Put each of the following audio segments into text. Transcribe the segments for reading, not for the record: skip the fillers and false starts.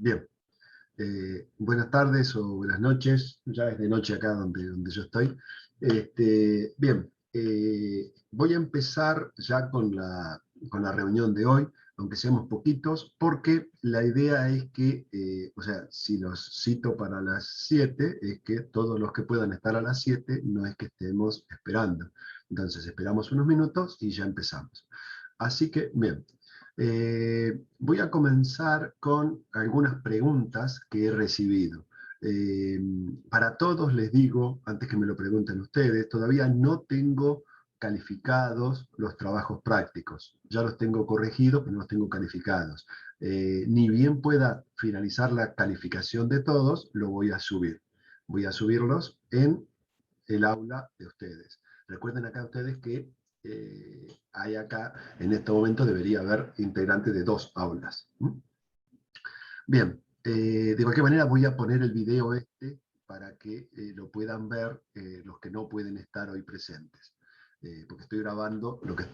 Bien, buenas tardes o buenas noches, ya es de noche acá donde yo estoy. Bien, voy a empezar ya con la reunión de hoy, aunque seamos poquitos, porque la idea es que, o sea, si los cito para las 7, es que todos los que puedan estar a las 7 no es que estemos esperando. Entonces esperamos unos minutos y ya empezamos. Así que, bien. Voy a comenzar con algunas preguntas que he recibido. Eh, para todos les digo, antes que me lo pregunten ustedes, todavía no tengo calificados los trabajos prácticos. Ya los tengo corregidos, pero no los tengo calificados. Ni bien pueda finalizar la calificación de todos, lo voy a subir. Voy a subirlos en el aula de ustedes. Recuerden acá ustedes que hay acá, en este momento debería haber integrantes de 2 aulas. Bien, de cualquier manera voy a poner el video para que lo puedan ver los que no pueden estar hoy presentes. Porque estoy grabando lo que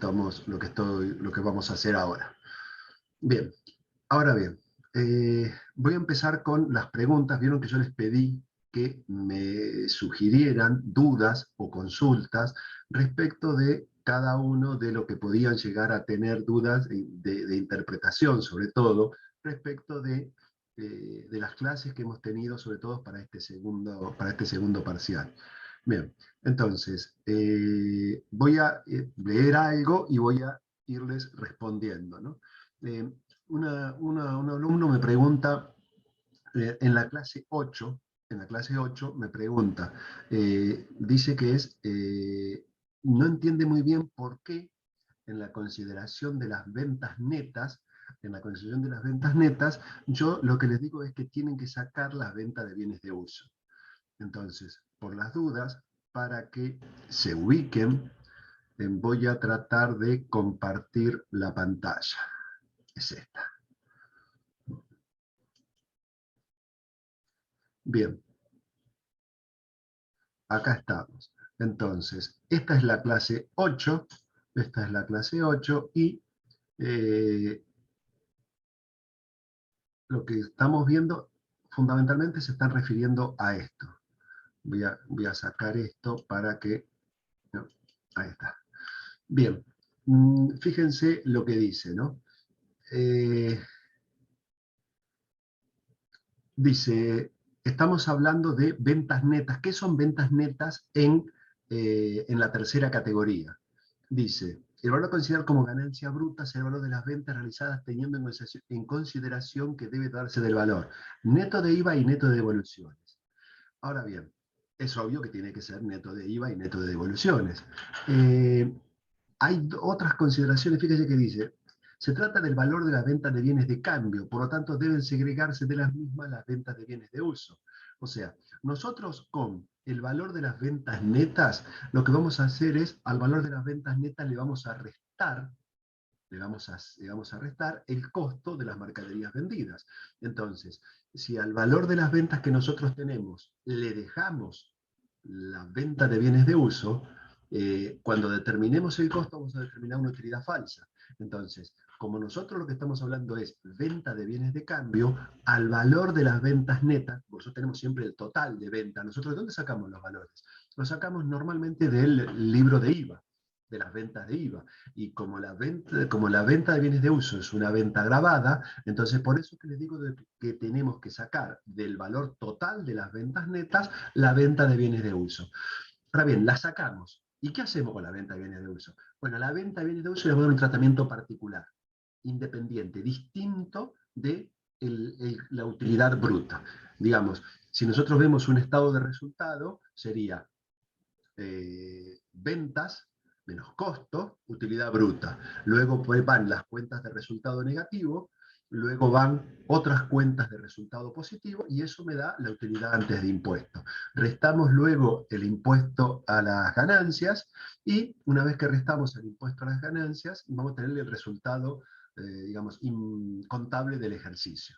vamos a hacer ahora. Bien, ahora bien, voy a empezar con las preguntas. Vieron que yo les pedí que me sugirieran dudas o consultas respecto de cada uno de lo que podían llegar a tener dudas de interpretación, sobre todo, respecto de las clases que hemos tenido, sobre todo para este segundo parcial. Bien, entonces, voy a leer algo y voy a irles respondiendo, ¿no? Eh, un alumno me pregunta, en la clase 8 me pregunta, dice que no entiende muy bien por qué en la consideración de las ventas netas, yo lo que les digo es que tienen que sacar las ventas de bienes de uso. Entonces, por las dudas, para que se ubiquen, voy a tratar de compartir la pantalla. Es esta. Bien, acá estamos. Entonces, esta es la clase 8, y lo que estamos viendo fundamentalmente se están refiriendo a esto. Voy a sacar esto para que... no, ahí está. Bien, fíjense lo que dice, ¿no? Dice, estamos hablando de ventas netas. ¿Qué son ventas netas en la tercera categoría? Dice, el valor a considerar como ganancia bruta es el valor de las ventas realizadas teniendo en consideración que debe darse del valor neto de IVA y neto de devoluciones. Ahora bien, es obvio que tiene que ser neto de IVA y neto de devoluciones. Hay otras consideraciones, fíjese que dice, se trata del valor de las ventas de bienes de cambio, por lo tanto deben segregarse de las mismas las ventas de bienes de uso. O sea, nosotros con el valor de las ventas netas, lo que vamos a hacer es, al valor de las ventas netas le vamos a restar el costo de las mercaderías vendidas. Entonces, si al valor de las ventas que nosotros tenemos le dejamos la venta de bienes de uso, cuando determinemos el costo vamos a determinar una utilidad falsa. Entonces, como nosotros lo que estamos hablando es venta de bienes de cambio, al valor de las ventas netas, nosotros tenemos siempre el total de venta. ¿Nosotros de dónde sacamos los valores? Los sacamos normalmente del libro de IVA, de las ventas de IVA. Y como la venta de bienes de uso es una venta grabada, entonces por eso que les digo que tenemos que sacar del valor total de las ventas netas la venta de bienes de uso. Ahora bien, la sacamos. ¿Y qué hacemos con la venta de bienes de uso? Bueno, la venta de bienes de uso le va a dar un tratamiento particular, independiente, distinto de la utilidad bruta. Digamos, si nosotros vemos un estado de resultado, sería ventas menos costo, utilidad bruta. Luego pues, van las cuentas de resultado negativo, luego van otras cuentas de resultado positivo y eso me da la utilidad antes de impuesto. Restamos luego el impuesto a las ganancias y una vez que restamos el impuesto a las ganancias, vamos a tener el resultado, digamos, contable del ejercicio.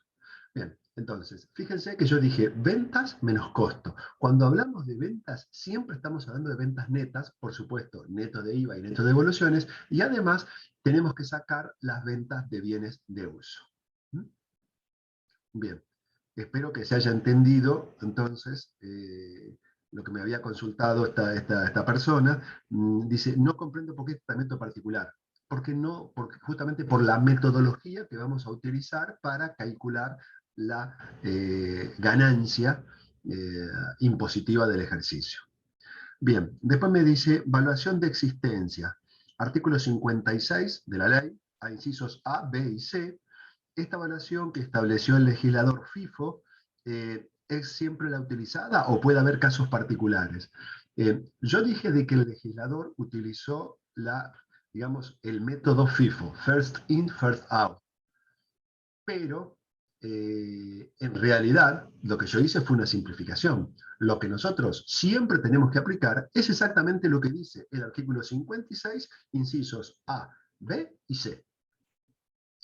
Bien, entonces, fíjense que yo dije ventas menos costo. Cuando hablamos de ventas, siempre estamos hablando de ventas netas, por supuesto, neto de IVA y neto de devoluciones, y además tenemos que sacar las ventas de bienes de uso. ¿Mm? Bien, espero que se haya entendido, entonces, lo que me había consultado esta persona. Dice, no comprendo por qué este tratamiento particular. Porque no, porque justamente por la metodología que vamos a utilizar para calcular la ganancia impositiva del ejercicio. Bien, después me dice, evaluación de existencia. Artículo 56 de la ley, a incisos A, B y C. Esta evaluación que estableció el legislador FIFO, ¿es siempre la utilizada o puede haber casos particulares? Yo dije de que el legislador utilizó digamos, el método FIFO, first in, first out, pero en realidad lo que yo hice fue una simplificación. Lo que nosotros siempre tenemos que aplicar es exactamente lo que dice el artículo 56, incisos A, B y C.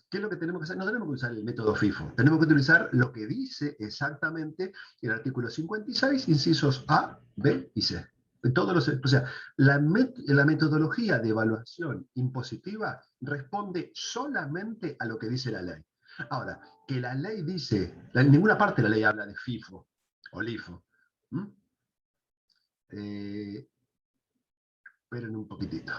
¿Qué es lo que tenemos que hacer? No tenemos que usar el método FIFO, tenemos que utilizar lo que dice exactamente el artículo 56, incisos A, B y C. O sea, la metodología de evaluación impositiva responde solamente a lo que dice la ley. Ahora, que la ley dice, en ninguna parte de la ley habla de FIFO o LIFO. Esperen un poquitito.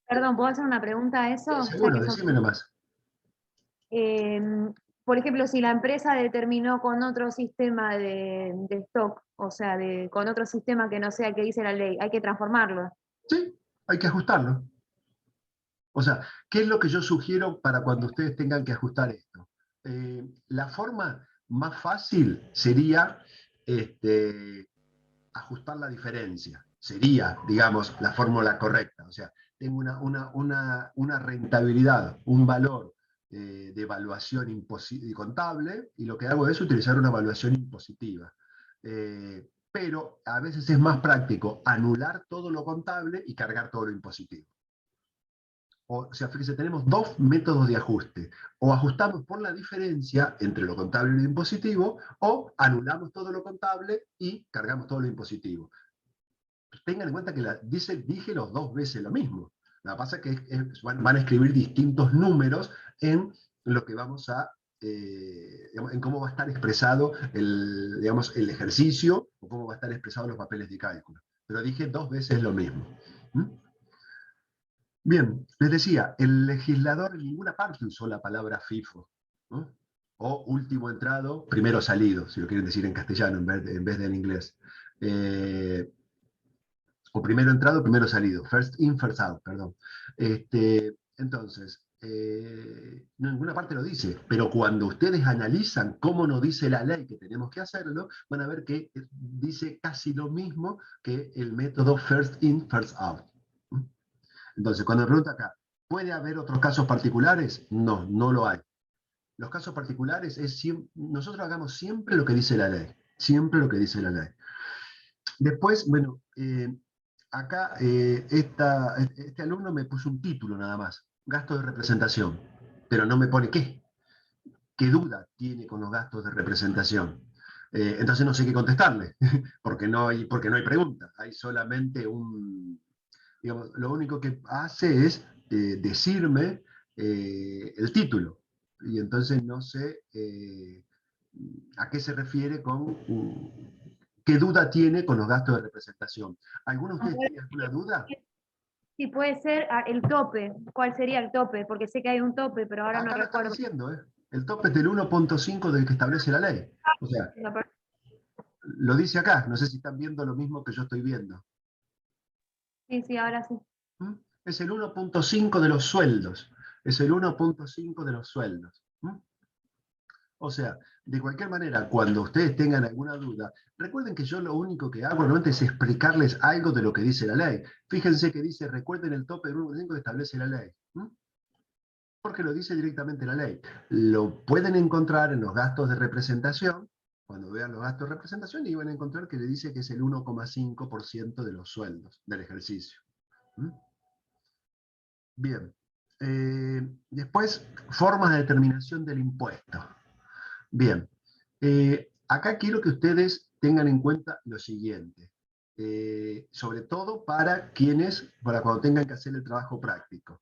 Perdón, ¿puedo hacer una pregunta a eso? Seguro, Ya que decime nomás. por ejemplo, si la empresa determinó con otro sistema de stock, o sea, con otro sistema que no sea el que dice la ley, hay que transformarlo. Sí, hay que ajustarlo. O sea, ¿qué es lo que yo sugiero para cuando ustedes tengan que ajustar esto? La forma más fácil sería ajustar la diferencia. Sería, digamos, la fórmula correcta. O sea, tengo una rentabilidad, un valor de evaluación contable, y lo que hago es utilizar una evaluación impositiva. Pero a veces es más práctico anular todo lo contable y cargar todo lo impositivo. O sea, fíjense, tenemos dos métodos de ajuste. O ajustamos por la diferencia entre lo contable y lo impositivo, o anulamos todo lo contable y cargamos todo lo impositivo. Tengan en cuenta que dije los dos veces lo mismo. Lo que pasa es que van a escribir distintos números en lo que vamos a, en cómo va a estar expresado digamos, el ejercicio, o cómo va a estar expresado los papeles de cálculo. Pero dije dos veces lo mismo. Bien, les decía, el legislador en ninguna parte usó la palabra FIFO, ¿no? O último entrado, primero salido, si lo quieren decir en castellano en vez de en inglés. O primero entrado, primero salido. First in, first out, perdón. Entonces, no, en ninguna parte lo dice, pero cuando ustedes analizan cómo nos dice la ley que tenemos que hacerlo, van a ver que dice casi lo mismo que el método first in, first out. Entonces, cuando me pregunta acá, ¿puede haber otros casos particulares? No, no lo hay. Los casos particulares nosotros hagamos siempre lo que dice la ley. Siempre lo que dice la ley. Después, bueno, acá este alumno me puso un título nada más, gasto de representación, pero no me pone qué duda tiene con los gastos de representación. Entonces no sé qué contestarle, porque no hay pregunta, hay solamente digamos, lo único que hace es decirme el título, y entonces no sé a qué se refiere con qué duda tiene con los gastos de representación. ¿Alguno de ustedes tiene alguna duda? Sí, puede ser el tope. ¿Cuál sería el tope? Porque sé que hay un tope, pero ahora no Acá lo está recuerdo. diciendo, ¿eh? El tope es del 1.5 del que establece la ley. O sea, lo dice acá, no sé si están viendo lo mismo que yo estoy viendo. Sí, sí, ahora sí. Es el 1.5 de los sueldos. Es el 1.5 de los sueldos. O sea, de cualquier manera, cuando ustedes tengan alguna duda, recuerden que yo lo único que hago normalmente es explicarles algo de lo que dice la ley. Fíjense que dice, recuerden el tope del 1.5 que establece la ley. Porque lo dice directamente la ley. Lo pueden encontrar en los gastos de representación. Cuando vean los gastos de representación, y van a encontrar que le dice que es el 1,5% de los sueldos del ejercicio. Bien. Después, formas de determinación del impuesto. Bien. Acá quiero que ustedes tengan en cuenta lo siguiente. Sobre todo para cuando tengan que hacer el trabajo práctico.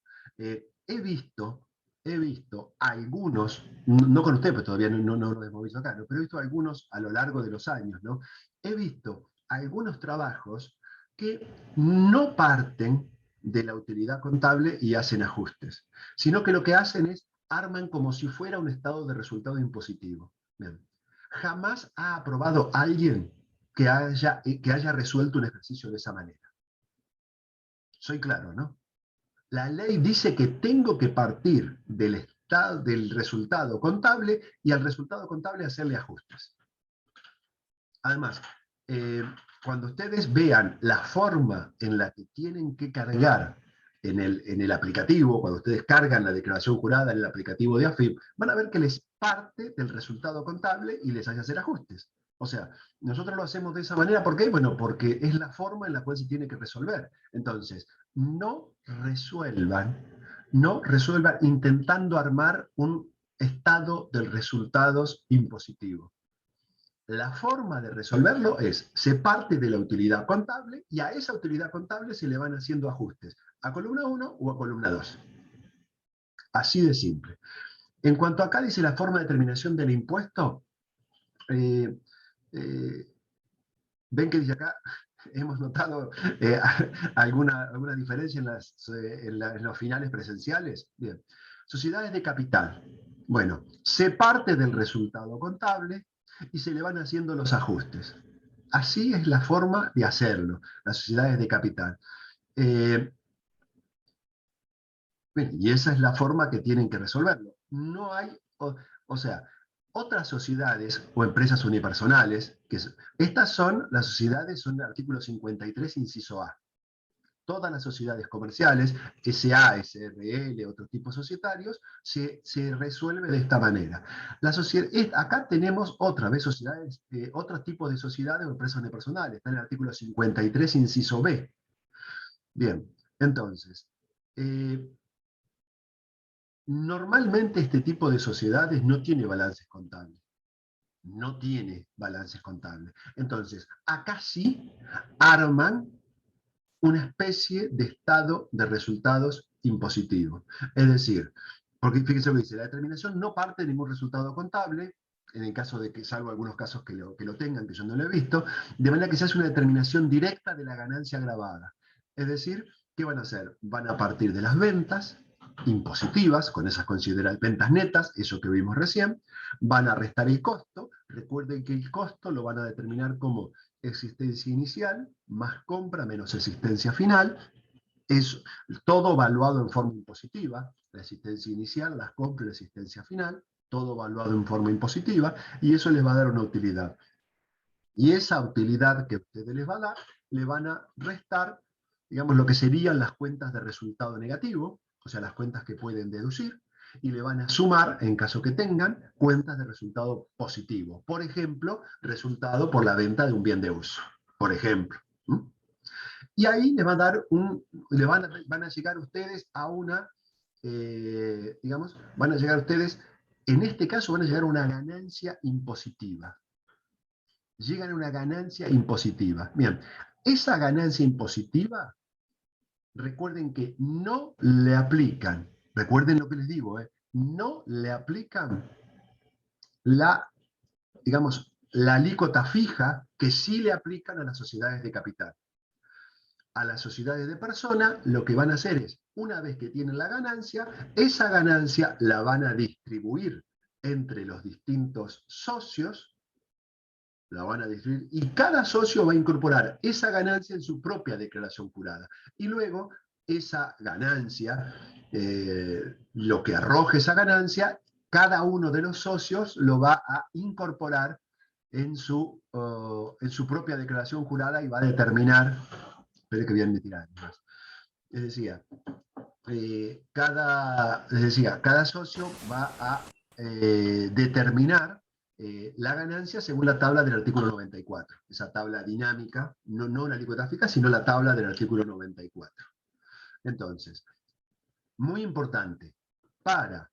He visto algunos, no con usted, pero todavía no lo hemos visto acá, ¿no? Pero he visto algunos a lo largo de los años, ¿no? He visto algunos trabajos que no parten de la utilidad contable y hacen ajustes, sino que lo que hacen es arman como si fuera un estado de resultado impositivo. Bien. Jamás ha aprobado alguien que haya resuelto un ejercicio de esa manera. Soy claro, ¿no? La ley dice que tengo que partir del resultado contable y al resultado contable hacerle ajustes. Además, cuando ustedes vean la forma en la que tienen que cargar en el aplicativo, cuando ustedes cargan la declaración jurada en el aplicativo de AFIP, van a ver que les parte del resultado contable y les hace hacer ajustes. O sea, nosotros lo hacemos de esa manera, ¿por qué? Bueno, porque es la forma en la cual se tiene que resolver. Entonces, no resuelvan intentando armar un estado de resultados impositivo. La forma de resolverlo es, se parte de la utilidad contable y a esa utilidad contable se le van haciendo ajustes, a columna 1 o a columna 2. Así de simple. En cuanto acá dice la forma de determinación del impuesto, ven que dice acá, hemos notado alguna diferencia en los finales presenciales. Bien. Sociedades de capital. Bueno, se parte del resultado contable y se le van haciendo los ajustes. Así es la forma de hacerlo, las sociedades de capital. Y esa es la forma que tienen que resolverlo. No hay, o sea, otras sociedades o empresas unipersonales, estas son las sociedades, son el artículo 53, inciso A. Todas las sociedades comerciales, SA, SRL, otros tipos societarios, se resuelve de esta manera. Acá tenemos otra vez sociedades, otros tipos de sociedades o empresas unipersonales. Está en el artículo 53, inciso B. Bien, entonces, normalmente este tipo de sociedades no tiene balances contables. No tiene balances contables. Entonces, acá sí arman una especie de estado de resultados impositivo. Es decir, porque fíjense lo que dice, la determinación no parte de ningún resultado contable, en el caso de que, salvo algunos casos que lo tengan, que yo no lo he visto, de manera que se hace una determinación directa de la ganancia agravada. Es decir, ¿qué van a hacer? Van a partir de las ventas impositivas, con esas consideradas ventas netas, eso que vimos recién, van a restar el costo. Recuerden que el costo lo van a determinar como existencia inicial más compra menos existencia final, es todo valuado en forma impositiva, la existencia inicial, las compras y la existencia final, todo valuado en forma impositiva, y eso les va a dar una utilidad. Y esa utilidad que ustedes les va a dar, le van a restar, digamos, lo que serían las cuentas de resultado negativo, o sea, las cuentas que pueden deducir, y le van a sumar, en caso que tengan, cuentas de resultado positivo. Por ejemplo, resultado por la venta de un bien de uso, por ejemplo. Y ahí le van a dar van a llegar ustedes a una, digamos, van a llegar ustedes, en este caso van a llegar a una ganancia impositiva. Llegan a una ganancia impositiva. Bien, esa ganancia impositiva, recuerden que no le aplican, recuerden lo que les digo, no le aplican digamos, la alícuota fija que sí le aplican a las sociedades de capital. A las sociedades de persona, lo que van a hacer es, una vez que tienen la ganancia, esa ganancia la van a distribuir entre los distintos socios, la van a distribuir, y cada socio va a incorporar esa ganancia en su propia declaración jurada. Y luego, esa ganancia, lo que arroje esa ganancia, cada uno de los socios lo va a incorporar en su propia declaración jurada y va a determinar, espere que bien me tirar. Les decía, cada socio va a determinar la ganancia según la tabla del artículo 94. Esa tabla dinámica, no la alícuota fija, sino la tabla del artículo 94. Entonces, muy importante, para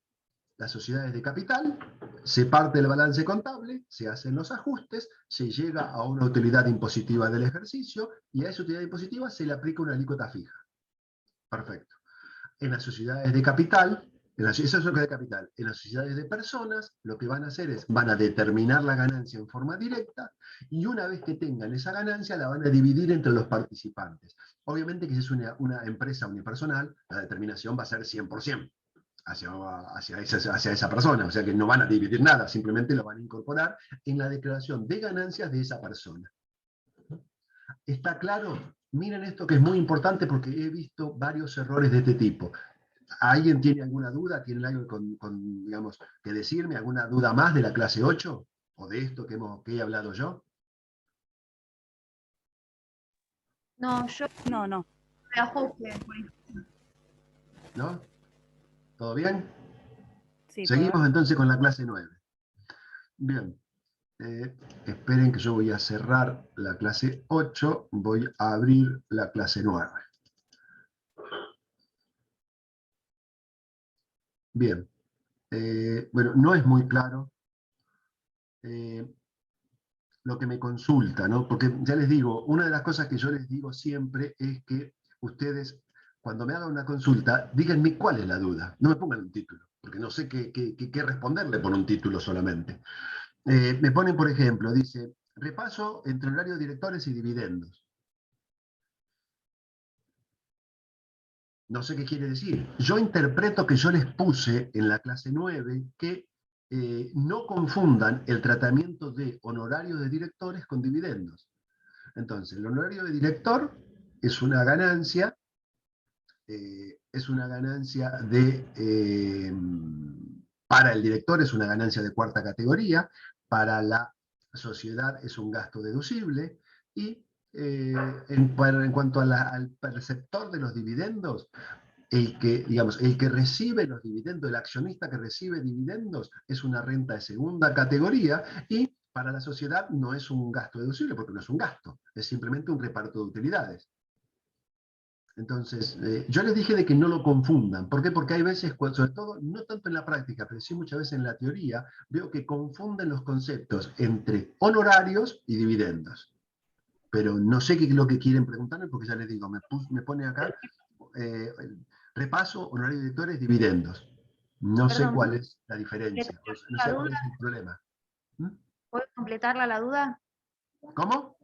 las sociedades de capital, se parte el balance contable, se hacen los ajustes, se llega a una utilidad impositiva del ejercicio, y a esa utilidad impositiva se le aplica una alícuota fija. Perfecto. En las sociedades de capital, eso es lo que es de capital. En las sociedades de personas, lo que van a hacer es, van a determinar la ganancia en forma directa, y una vez que tengan esa ganancia, la van a dividir entre los participantes. Obviamente que si es una empresa unipersonal, la determinación va a ser 100% hacia esa persona, o sea que no van a dividir nada, simplemente lo van a incorporar en la declaración de ganancias de esa persona. ¿Está claro? Miren esto que es muy importante porque he visto varios errores de este tipo. ¿Alguien tiene alguna duda? ¿Tiene algo digamos, que decirme? ¿Alguna duda más de la clase 8? ¿O de esto que he hablado yo? No, yo No. me ajuste. ¿No? ¿Todo bien? Sí, Seguimos entonces con la clase 9. Bien. Esperen que yo voy a cerrar la clase 8, voy a abrir la clase 9. Bien. Bueno, no es muy claro lo que me consulta, ¿no? Porque ya les digo, una de las cosas que yo les digo siempre es que ustedes, cuando me hagan una consulta, díganme cuál es la duda. No me pongan un título, porque no sé qué responderle por un título solamente. Me ponen, por ejemplo, dice, repaso entre horario de directores y dividendos. No sé qué quiere decir. Yo interpreto que yo les puse en la clase 9 que no confundan el tratamiento de honorario de directores con dividendos. Entonces, el honorario de director es una ganancia para el director es una ganancia de cuarta categoría, para la sociedad es un gasto deducible, y en cuanto al perceptor de los dividendos, el que recibe los dividendos, el accionista que recibe dividendos, es una renta de segunda categoría, y para la sociedad no es un gasto deducible porque no es un gasto, es simplemente un reparto de utilidades. Entonces, yo les dije de que no lo confundan. ¿Por qué? Porque hay veces, sobre todo, no tanto en la práctica, pero sí muchas veces en la teoría, veo que confunden los conceptos entre honorarios y dividendos. Pero no sé qué es lo que quieren preguntarme, porque ya les digo, me pone acá, eh, repaso, honorarios directores, dividendos. No sé Perdón, cuál es la diferencia, no la sé cuál duda, es el problema. ¿Mm? ¿puedo completarla la duda? ¿Cómo?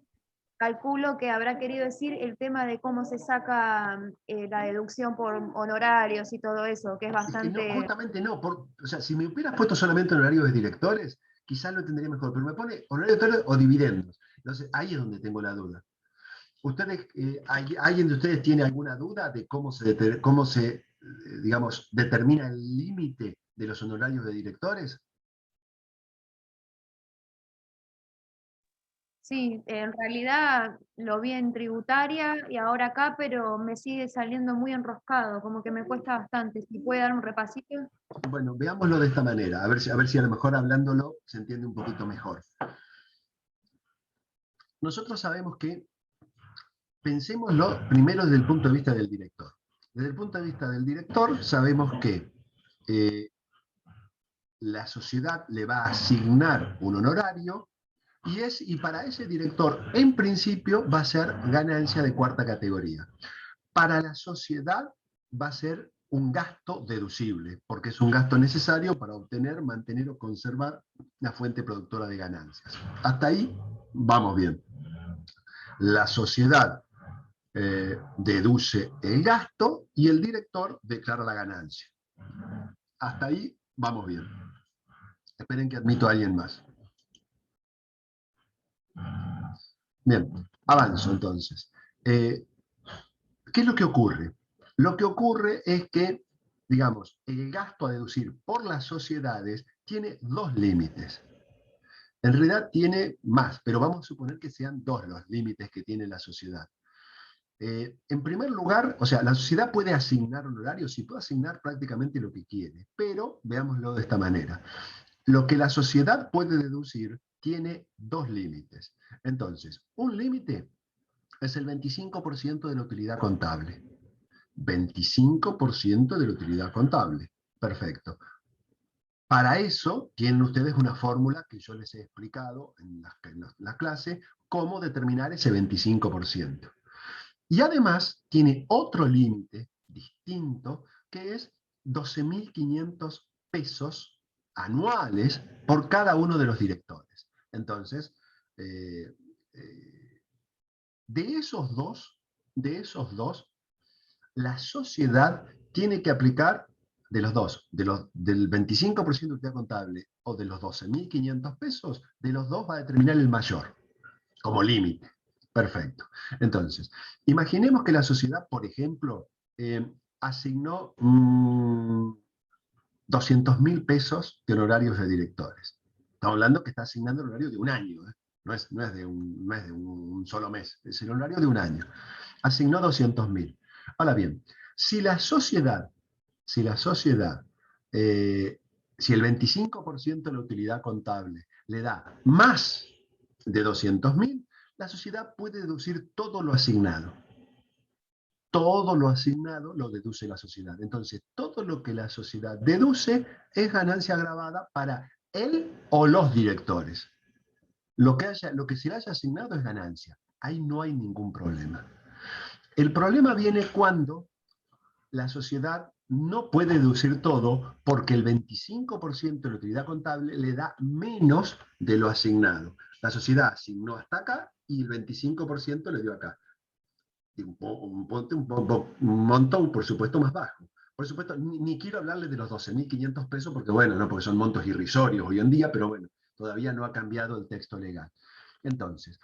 Calculo que habrá querido decir el tema de cómo se saca la deducción por honorarios y todo eso, que es Es que no, bastante... justamente no. O sea, si me hubieras puesto solamente honorarios de directores, quizás lo entendería mejor, pero me pone honorarios de directores o dividendos. Entonces, ahí es donde tengo la duda. ¿Ustedes, alguien de ustedes tiene alguna duda de digamos, determina el límite de los honorarios de directores? Sí, en realidad lo vi en tributaria y ahora acá, pero me sigue saliendo muy enroscado, como que me cuesta bastante. Si puede dar un repasito. Bueno, veámoslo de esta manera, a ver si a lo mejor hablándolo se entiende un poquito mejor. Nosotros sabemos que, pensémoslo primero desde el punto de vista del director. Desde el punto de vista del director, sabemos que eh, la sociedad le va a asignar un honorario y para ese director, en principio, va a ser ganancia de cuarta categoría. Para la sociedad va a ser un gasto deducible, porque es un gasto necesario para obtener, mantener o conservar la fuente productora de ganancias. Hasta ahí vamos bien. La sociedad deduce el gasto y el director declara la ganancia. Hasta ahí vamos bien. Esperen que admito a alguien más. Bien, avanzo entonces. ¿Qué es lo que ocurre? Lo que ocurre es que, digamos, el gasto a deducir por las sociedades tiene dos límites. En realidad tiene más, pero vamos a suponer que sean dos los límites que tiene la sociedad. En primer lugar, o sea, la sociedad puede asignar honorarios y puede asignar prácticamente lo que quiere, pero veámoslo de esta manera. Lo que la sociedad puede deducir tiene dos límites. Entonces, un límite es el 25% de la utilidad contable. 25% de la utilidad contable. Perfecto. Para eso tienen ustedes una fórmula que yo les he explicado en la clase, cómo determinar ese 25%. Y además tiene otro límite distinto, que es 12.500 pesos anuales por cada uno de los directores. Entonces, de esos dos, la sociedad tiene que aplicar, de los dos, del 25% de utilidad contable o de los 12.500 pesos, de los dos va a determinar el mayor, como límite. Perfecto. Entonces, imaginemos que la sociedad, por ejemplo, asignó 200.000 pesos de honorarios de directores. Estamos hablando que está asignando el horario de un año, ¿eh? No es de un solo mes, es el horario de un año. Asignó 200.000. Ahora bien, si el 25% de la utilidad contable le da más de 200.000, la sociedad puede deducir todo lo asignado. Todo lo asignado lo deduce la sociedad. Entonces, todo lo que la sociedad deduce es ganancia agravada para él o los directores. Lo que se le haya asignado es ganancia. Ahí no hay ningún problema. El problema viene cuando la sociedad no puede deducir todo porque el 25% de la utilidad contable le da menos de lo asignado. La sociedad asignó hasta acá y el 25% le dio acá. Un montón, por supuesto, más bajo. Por supuesto, ni quiero hablarle de los 12.500 pesos porque, bueno, no, porque son montos irrisorios hoy en día, pero bueno, todavía no ha cambiado el texto legal. Entonces,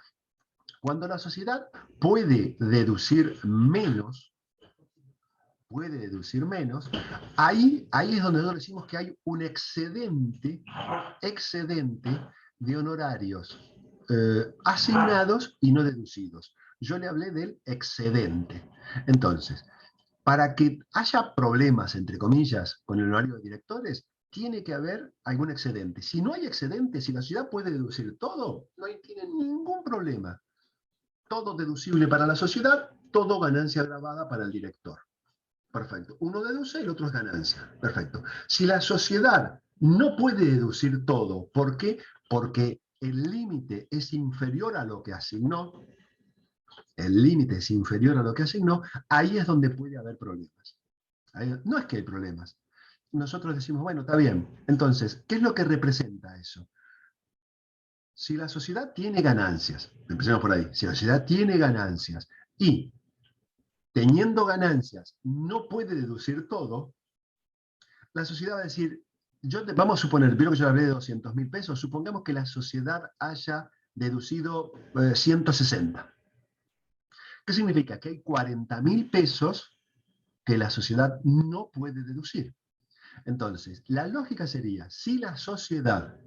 cuando la sociedad puede deducir menos, ahí es donde nosotros decimos que hay un excedente de honorarios asignados y no deducidos. Yo le hablé del excedente. Entonces, para que haya problemas, entre comillas, con el honorario de directores, tiene que haber algún excedente. Si no hay excedente, si la sociedad puede deducir todo, no tiene ningún problema. Todo deducible para la sociedad, todo ganancia agravada para el director. Perfecto. Uno deduce y el otro es ganancia. Perfecto. Si la sociedad no puede deducir todo, ¿por qué? Porque el límite es inferior a lo que asignó, ahí es donde puede haber problemas. No es que hay problemas. Nosotros decimos, bueno, está bien. Entonces, ¿qué es lo que representa eso? Si la sociedad tiene ganancias, empecemos por ahí, si la sociedad tiene ganancias y teniendo ganancias no puede deducir todo, la sociedad va a decir, vamos a suponer, vieron que yo hablé de 200.000 pesos, supongamos que la sociedad haya deducido 160. ¿Qué significa? Que hay 40.000 pesos que la sociedad no puede deducir. Entonces, la lógica sería, si la sociedad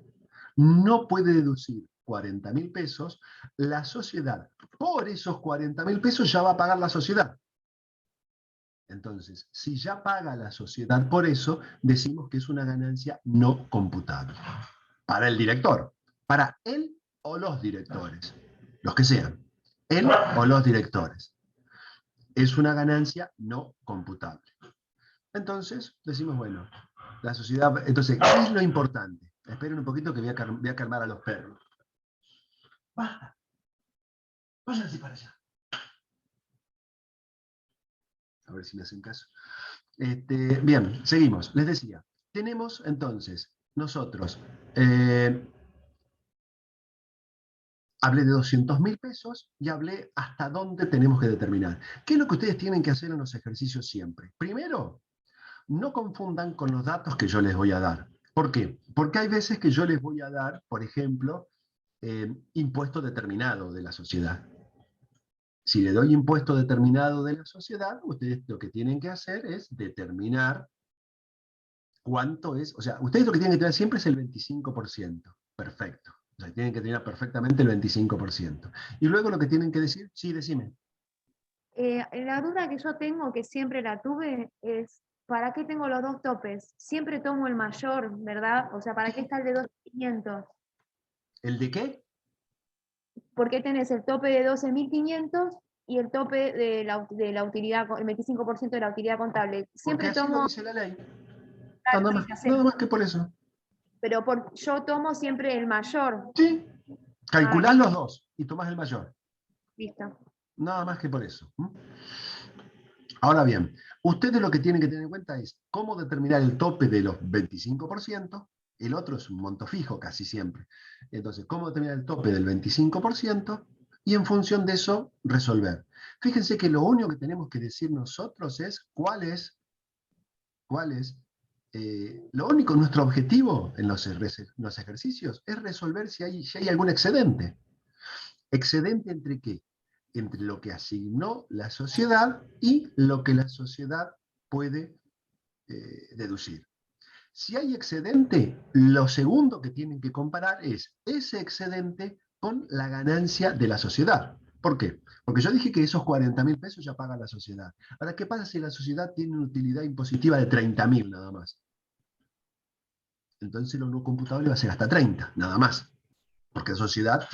no puede deducir 40.000 pesos, la sociedad, por esos 40.000 pesos ya va a pagar la sociedad. Entonces, si ya paga la sociedad por eso, decimos que es una ganancia no computable. Para el director, para él o los directores, los que sean, él o los directores. Es una ganancia no computable. Entonces, decimos, bueno, la sociedad... Entonces, ¿qué es lo importante? Esperen un poquito que voy a calmar a los perros. ¡Basta! Váyanse para allá. A ver si me hacen caso. Bien, seguimos. Les decía, tenemos entonces nosotros, hablé de 200.000 pesos y hablé hasta dónde tenemos que determinar. ¿Qué es lo que ustedes tienen que hacer en los ejercicios siempre? Primero, no confundan con los datos que yo les voy a dar. ¿Por qué? Porque hay veces que yo les voy a dar, por ejemplo, impuesto determinado de la sociedad. Si le doy impuesto determinado de la sociedad, ustedes lo que tienen que hacer es determinar cuánto es, o sea, ustedes lo que tienen que tener siempre es el 25%. Perfecto. O sea, tienen que tener perfectamente el 25%. Y luego lo que tienen que decir, sí, decime. La duda que yo tengo, que siempre la tuve, es ¿para qué tengo los dos topes? Siempre tomo el mayor, ¿verdad? O sea, ¿para qué está el de 12.500? ¿El de qué? ¿Por qué tenés el tope de 12.500 y el tope de la utilidad, el 25% de la utilidad contable? Porque Siempre así lo tomo... dice la ley. Claro, Nada más que por eso. pero yo tomo siempre el mayor. Sí. Calculás los dos y tomás el mayor. Listo. Nada más que por eso. Ahora bien, Ustedes lo que tienen que tener en cuenta es cómo determinar el tope de los 25%, el otro es un monto fijo casi siempre. Entonces, cómo determinar el tope del 25% y en función de eso resolver. Fíjense que lo único que tenemos que decir nosotros es lo único, nuestro objetivo en los ejercicios es resolver si hay algún excedente. ¿Excedente entre qué? Entre lo que asignó la sociedad y lo que la sociedad puede deducir. Si hay excedente, lo segundo que tienen que comparar es ese excedente con la ganancia de la sociedad. ¿Por qué? Porque yo dije que esos 40.000 pesos ya paga la sociedad. Ahora, ¿qué pasa si la sociedad tiene una utilidad impositiva de 30.000 nada más? Entonces lo no computable va a ser hasta 30, nada más. Porque la sociedad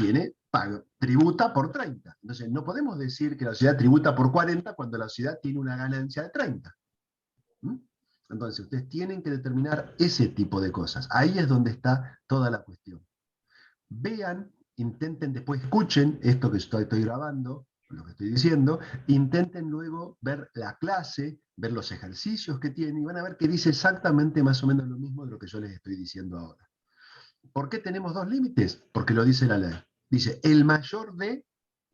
tributa por 30. Entonces no podemos decir que la sociedad tributa por 40 cuando la sociedad tiene una ganancia de 30. ¿Mm? Entonces ustedes tienen que determinar ese tipo de cosas. Ahí es donde está toda la cuestión. Vean, intenten, después escuchen esto que estoy grabando, lo que estoy diciendo, intenten luego ver la clase, ver los ejercicios que tiene y van a ver que dice exactamente más o menos lo mismo de lo que yo les estoy diciendo ahora. ¿Por qué tenemos dos límites? Porque lo dice la ley. Dice, el mayor de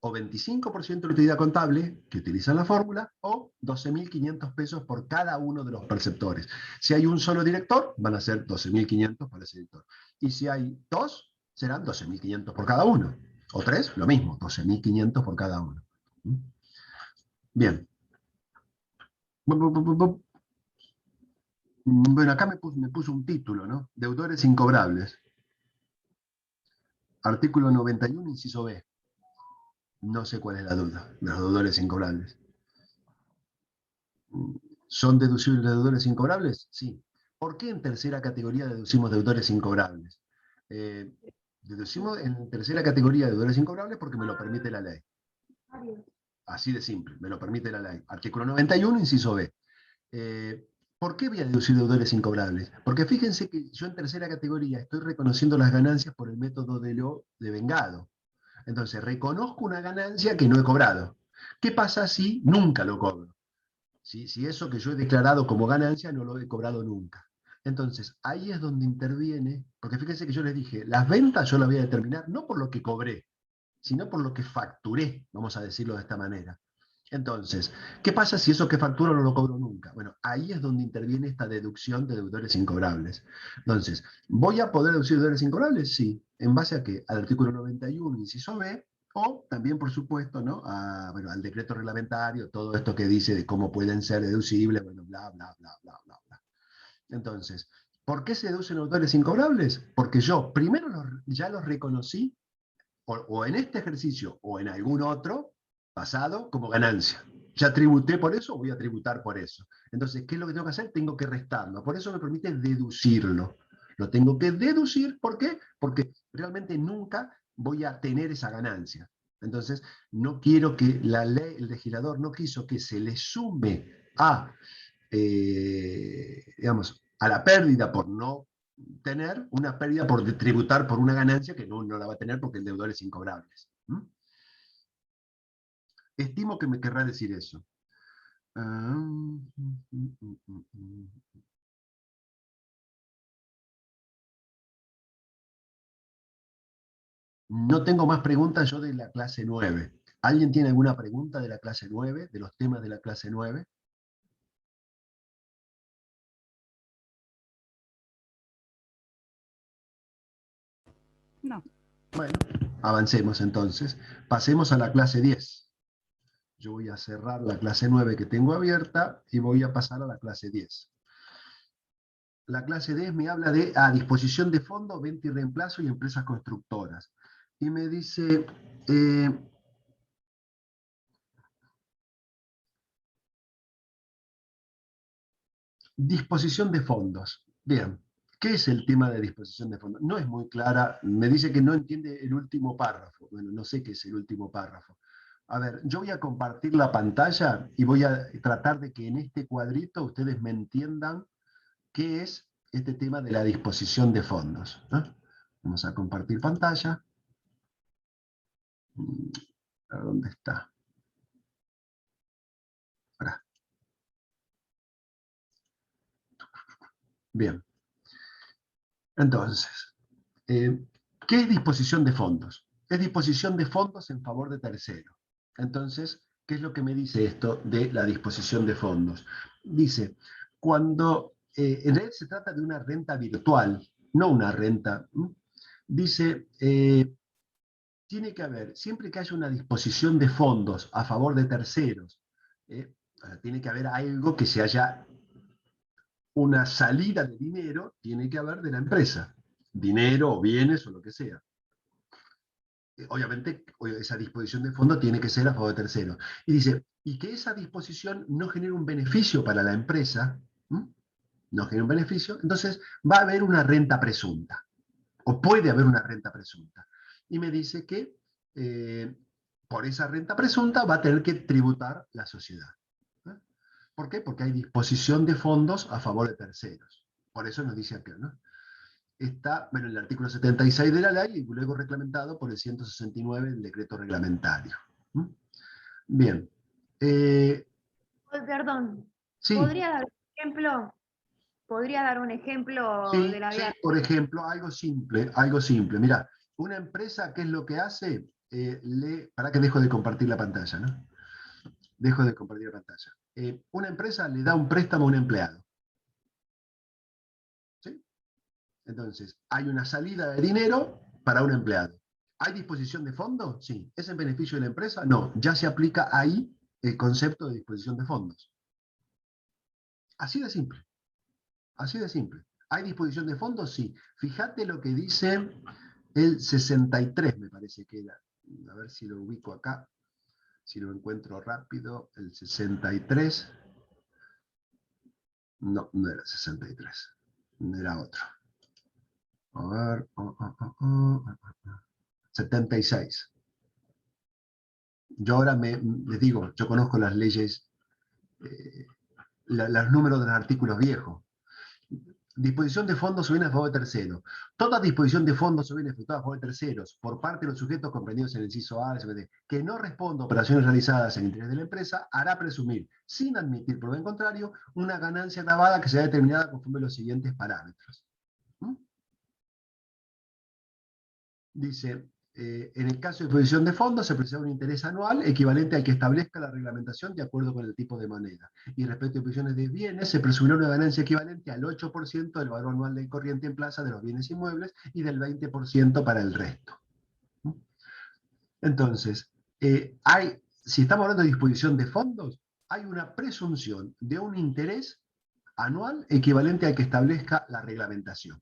o 25% de utilidad contable, que utilizan la fórmula, o 12.500 pesos por cada uno de los perceptores. Si hay un solo director, van a ser 12.500 para ese director. Y si hay dos, serán 12.500 por cada uno. O tres, lo mismo, 12.500 por cada uno. Bien. Bueno, acá me puso un título, ¿no? Deudores incobrables. Artículo 91, inciso B. No sé cuál es la duda de los deudores incobrables. ¿Son deducibles deudores incobrables? Sí. ¿Por qué en tercera categoría deducimos deudores incobrables? Deducimos en tercera categoría deudores incobrables porque me lo permite la ley. Así de simple, me lo permite la ley. Artículo 91, inciso B. ¿Por qué voy a deducir deudores incobrables? Porque fíjense que yo en tercera categoría estoy reconociendo las ganancias por el método de lo devengado. Entonces, reconozco una ganancia que no he cobrado. ¿Qué pasa si nunca lo cobro? Si eso que yo he declarado como ganancia no lo he cobrado nunca. Entonces, ahí es donde interviene, porque fíjense que yo les dije, las ventas yo las voy a determinar no por lo que cobré, sino por lo que facturé, vamos a decirlo de esta manera. Entonces, ¿qué pasa si eso que facturo no lo cobro nunca? Bueno, ahí es donde interviene esta deducción de deudores incobrables. Entonces, ¿voy a poder deducir deudores incobrables? Sí. ¿En base a qué? Al artículo 91, inciso B, o también, por supuesto, ¿no? Al decreto reglamentario, todo esto que dice de cómo pueden ser deducibles, bueno, bla, bla, bla, bla, bla, bla. Entonces, ¿por qué se deducen deudores incobrables? Porque yo primero ya los reconocí o en este ejercicio o en algún otro pasado como ganancia. Ya tributé por eso, voy a tributar por eso. Entonces, ¿qué es lo que tengo que hacer? Tengo que restarlo. Por eso me permite deducirlo. Lo tengo que deducir, ¿por qué? Porque realmente nunca voy a tener esa ganancia. Entonces, no quiero que la ley, el legislador no quiso que se le sume digamos, a la pérdida por no tener una pérdida por tributar por una ganancia que no la va a tener porque el deudor es incobrable. Estimo que me querrá decir eso. No tengo más preguntas yo de la clase 9. ¿Alguien tiene alguna pregunta de la clase 9, de los temas de la clase 9? No. Bueno, avancemos entonces. Pasemos a la clase 10. Yo voy a cerrar la clase 9 que tengo abierta y voy a pasar a la clase 10. La clase 10 me habla de disposición de fondos, venta y reemplazo y empresas constructoras. Y me dice, disposición de fondos. Bien, ¿qué es el tema de disposición de fondos? No es muy clara, me dice que no entiende el último párrafo. Bueno, no sé qué es el último párrafo. A ver, yo voy a compartir la pantalla y voy a tratar de que en este cuadrito ustedes me entiendan qué es este tema de la disposición de fondos. Vamos a compartir pantalla. ¿A dónde está? Acá. Bien. Entonces, ¿qué es disposición de fondos? Es disposición de fondos en favor de terceros. Entonces, ¿qué es lo que me dice esto de la disposición de fondos? Dice, cuando en realidad se trata de una renta virtual, no una renta, dice, tiene que haber, siempre que haya una disposición de fondos a favor de terceros, tiene que haber algo que se haya, una salida de dinero, tiene que haber de la empresa. Dinero o bienes o lo que sea. Obviamente, esa disposición de fondos tiene que ser a favor de terceros. Y dice, y que esa disposición no genere un beneficio para la empresa, no genere un beneficio, entonces va a haber una renta presunta, o puede haber una renta presunta. Y me dice que por esa renta presunta va a tener que tributar la sociedad. ¿Por qué? Porque hay disposición de fondos a favor de terceros. Por eso nos dice acá, ¿no? Está, bueno, el artículo 76 de la ley y luego reglamentado por el 169 del decreto reglamentario. Bien. Perdón, Sí, ¿podría dar un ejemplo? ¿Podría dar un ejemplo de la sí, vida? por ejemplo, algo simple, algo simple. Mira, una empresa, ¿qué es lo que hace? Para que dejo de compartir la pantalla, ¿no? Dejo de compartir la pantalla. Una empresa le da un préstamo a un empleado. ¿Sí? Entonces, hay una salida de dinero para un empleado. ¿Hay disposición de fondos? Sí. ¿Es en beneficio de la empresa? No. Ya se aplica ahí el concepto de disposición de fondos. Así de simple. Así de simple. ¿Hay disposición de fondos? Sí. Fíjate lo que dice el 63, me parece que era. A ver si lo ubico acá. Si lo encuentro rápido. El 63. No, no era 63. Era otro. A ver. 76. Yo ahora les digo, yo conozco las leyes, los números de los artículos viejos. Disposición de fondos o bienes a favor de terceros. Toda disposición de fondos o bienes efectuados a favor de terceros por parte de los sujetos comprendidos en el inciso A, que no responda a operaciones realizadas en interés de la empresa, hará presumir, sin admitir prueba en contrario, una ganancia grabada que será determinada conforme a los siguientes parámetros. Dice, en el caso de disposición de fondos se precisa un interés anual equivalente al que establezca la reglamentación de acuerdo con el tipo de moneda. Y respecto a disposiciones de bienes, se presumirá una ganancia equivalente al 8% del valor anual de corriente en plaza de los bienes inmuebles y del 20% para el resto. Entonces, si estamos hablando de disposición de fondos, hay una presunción de un interés anual equivalente al que establezca la reglamentación.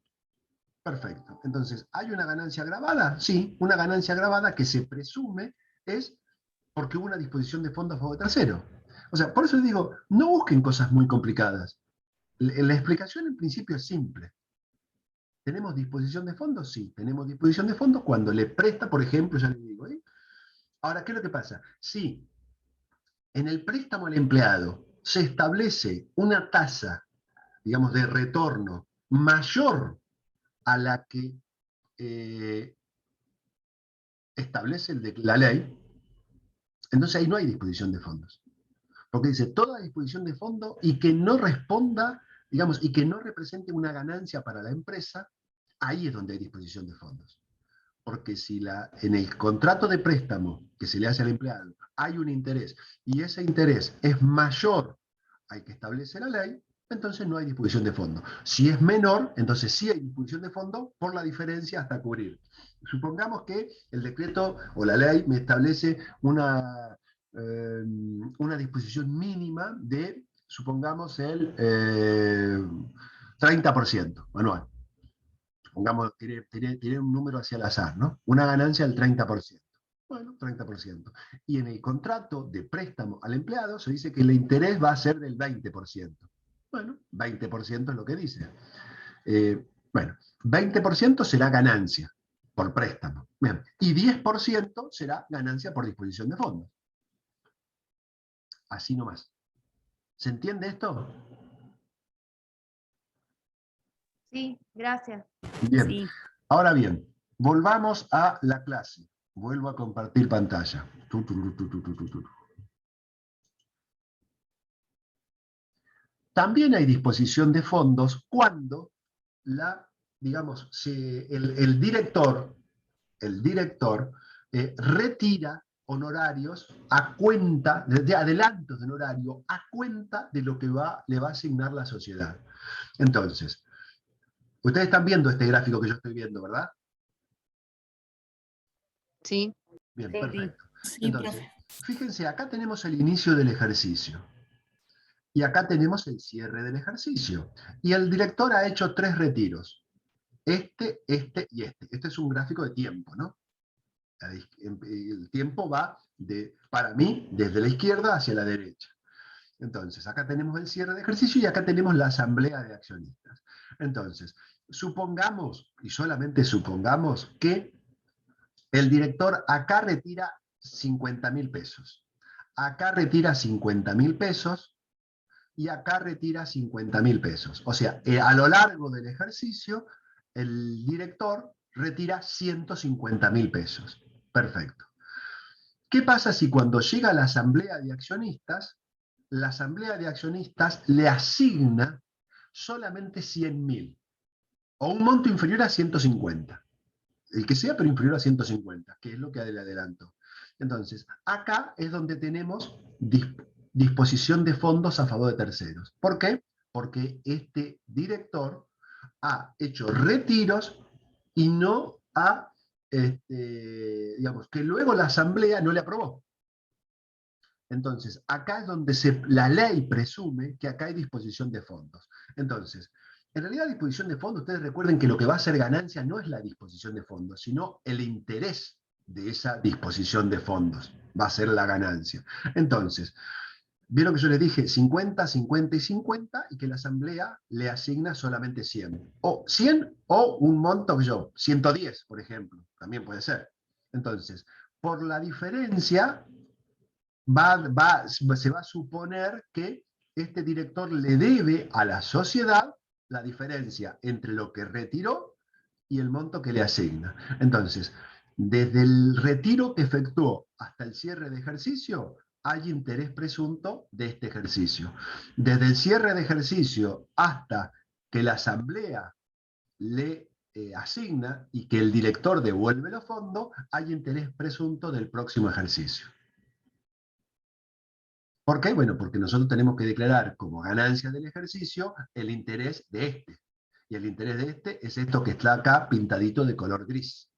Perfecto. Entonces, ¿hay una ganancia grabada? Sí, una ganancia grabada que se presume es porque hubo una disposición de fondos a favor de tercero. O sea, por eso les digo, no busquen cosas muy complicadas. La explicación en principio es simple. ¿Tenemos disposición de fondos? Sí, tenemos disposición de fondos cuando le presta, por ejemplo, ya les digo. Ahora, ¿qué es lo que pasa? Si en el préstamo al empleado se establece una tasa, digamos, de retorno mayor a la que establece la ley, entonces ahí no hay disposición de fondos. Porque dice toda disposición de fondo y que no responda, digamos, y que no represente una ganancia para la empresa, ahí es donde hay disposición de fondos. Porque si en el contrato de préstamo que se le hace al empleado hay un interés y ese interés es mayor al que establece la ley, entonces no hay disposición de fondo. Si es menor, entonces sí hay disposición de fondo por la diferencia hasta cubrir. Supongamos que el decreto o la ley me establece una disposición mínima de, supongamos, el 30% anual. Supongamos, tiré un número hacia el azar, ¿no? Una ganancia del 30%. Bueno, 30%. Y en el contrato de préstamo al empleado se dice que el interés va a ser del 20%. Bueno, 20% es lo que dice. Bueno, 20% será ganancia por préstamo. Bien. Y 10% será ganancia por disposición de fondos. Así nomás. ¿Se entiende esto? Sí, gracias. Bien. Sí. Ahora bien, volvamos a la clase. Vuelvo a compartir pantalla. también hay disposición de fondos cuando digamos, el director retira honorarios a cuenta, de adelantos de honorario, a cuenta de lo que le va a asignar la sociedad. Entonces, ustedes están viendo este gráfico que yo estoy viendo, ¿verdad? Sí. Bien, Sí. perfecto. Sí, Entonces, profe. fíjense, acá tenemos el inicio del ejercicio. Y acá tenemos el cierre del ejercicio. Y el director ha hecho 3 retiros. Este y este. Este es un gráfico de tiempo, ¿no? El tiempo va, para mí, desde la izquierda hacia la derecha. Entonces, acá tenemos el cierre de ejercicio y acá tenemos la asamblea de accionistas. Entonces, supongamos, y solamente supongamos, que el director acá retira 50.000 pesos. Acá retira 50.000 pesos y acá retira 50.000 pesos. O sea, a lo largo del ejercicio, el director retira 150.000 pesos. Perfecto. ¿Qué pasa si cuando llega la asamblea de accionistas, la asamblea de accionistas le asigna solamente 100.000 o un monto inferior a 150? El que sea, pero inferior a 150, que es lo que le adelanto. Entonces, acá es donde tenemos disposición de fondos a favor de terceros. ¿Por qué? Porque este director ha hecho retiros y no ha, digamos, que luego la asamblea no le aprobó. Entonces, acá es donde la ley presume que acá hay disposición de fondos. Entonces, en realidad, disposición de fondos, ustedes recuerden que lo que va a ser ganancia no es la disposición de fondos, sino el interés de esa disposición de fondos. Va a ser la ganancia. Entonces, vieron que yo les dije 50, 50 y 50, y que la asamblea le asigna solamente 100. O 100 o un monto que 110, por ejemplo, también puede ser. Entonces, por la diferencia, se va a suponer que este director le debe a la sociedad la diferencia entre lo que retiró y el monto que le asigna. Entonces, desde el retiro que efectuó hasta el cierre de ejercicio, hay interés presunto de este ejercicio. Desde el cierre de ejercicio hasta que la asamblea le asigna y que el director devuelve los fondos, hay interés presunto del próximo ejercicio. ¿Por qué? Bueno, porque nosotros tenemos que declarar como ganancia del ejercicio el interés de este. Y el interés de este es esto que está acá pintadito de color gris,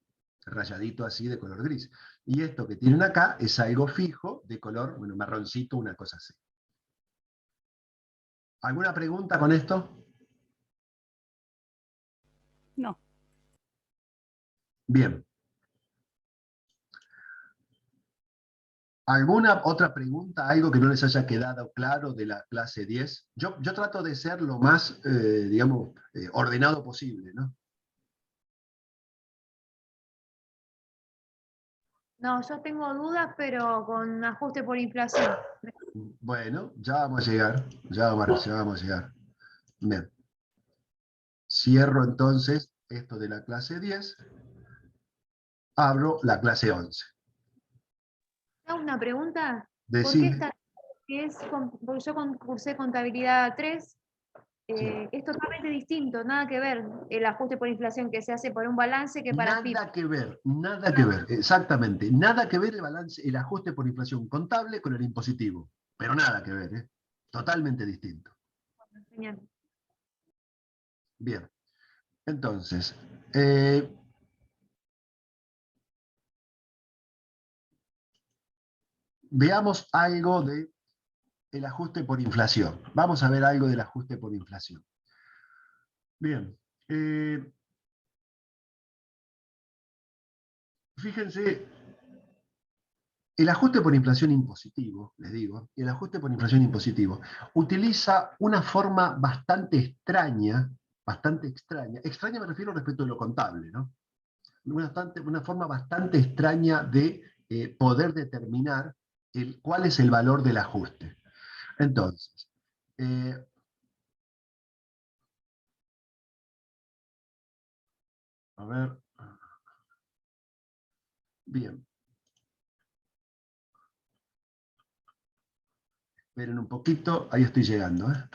rayadito así de color gris. Y esto que tienen acá es algo fijo de color, bueno, marroncito, una cosa así. ¿Alguna pregunta con esto? No. Bien. ¿Alguna otra pregunta? ¿Algo que no les haya quedado claro de la clase 10? Yo trato de ser lo más, digamos, ordenado posible, ¿no? No, yo tengo dudas, pero con ajuste por inflación. Bueno, ya vamos a llegar, ya vamos a llegar. Bien. Cierro entonces esto de la clase 10, abro la clase 11. ¿Hago una pregunta? ¿Por qué Decime. esta porque yo cursé contabilidad 3, Sí. es totalmente distinto, nada que ver el ajuste por inflación que se hace por un balance que para FIP. Nada que ver, exactamente. Nada que ver el balance, el ajuste por inflación contable con el impositivo. Pero nada que ver, ¿eh? Totalmente distinto. Genial. Bien. Entonces, veamos algo del ajuste por inflación. Vamos a ver algo del ajuste por inflación. Bien. Fíjense, el ajuste por inflación impositivo, les digo, el ajuste por inflación impositivo, utiliza una forma bastante extraña, extraña me refiero respecto a lo contable, ¿no? Una forma bastante extraña de poder determinar cuál es el valor del ajuste. Entonces, a ver, bien. Esperen un poquito, ahí estoy llegando, ¿eh?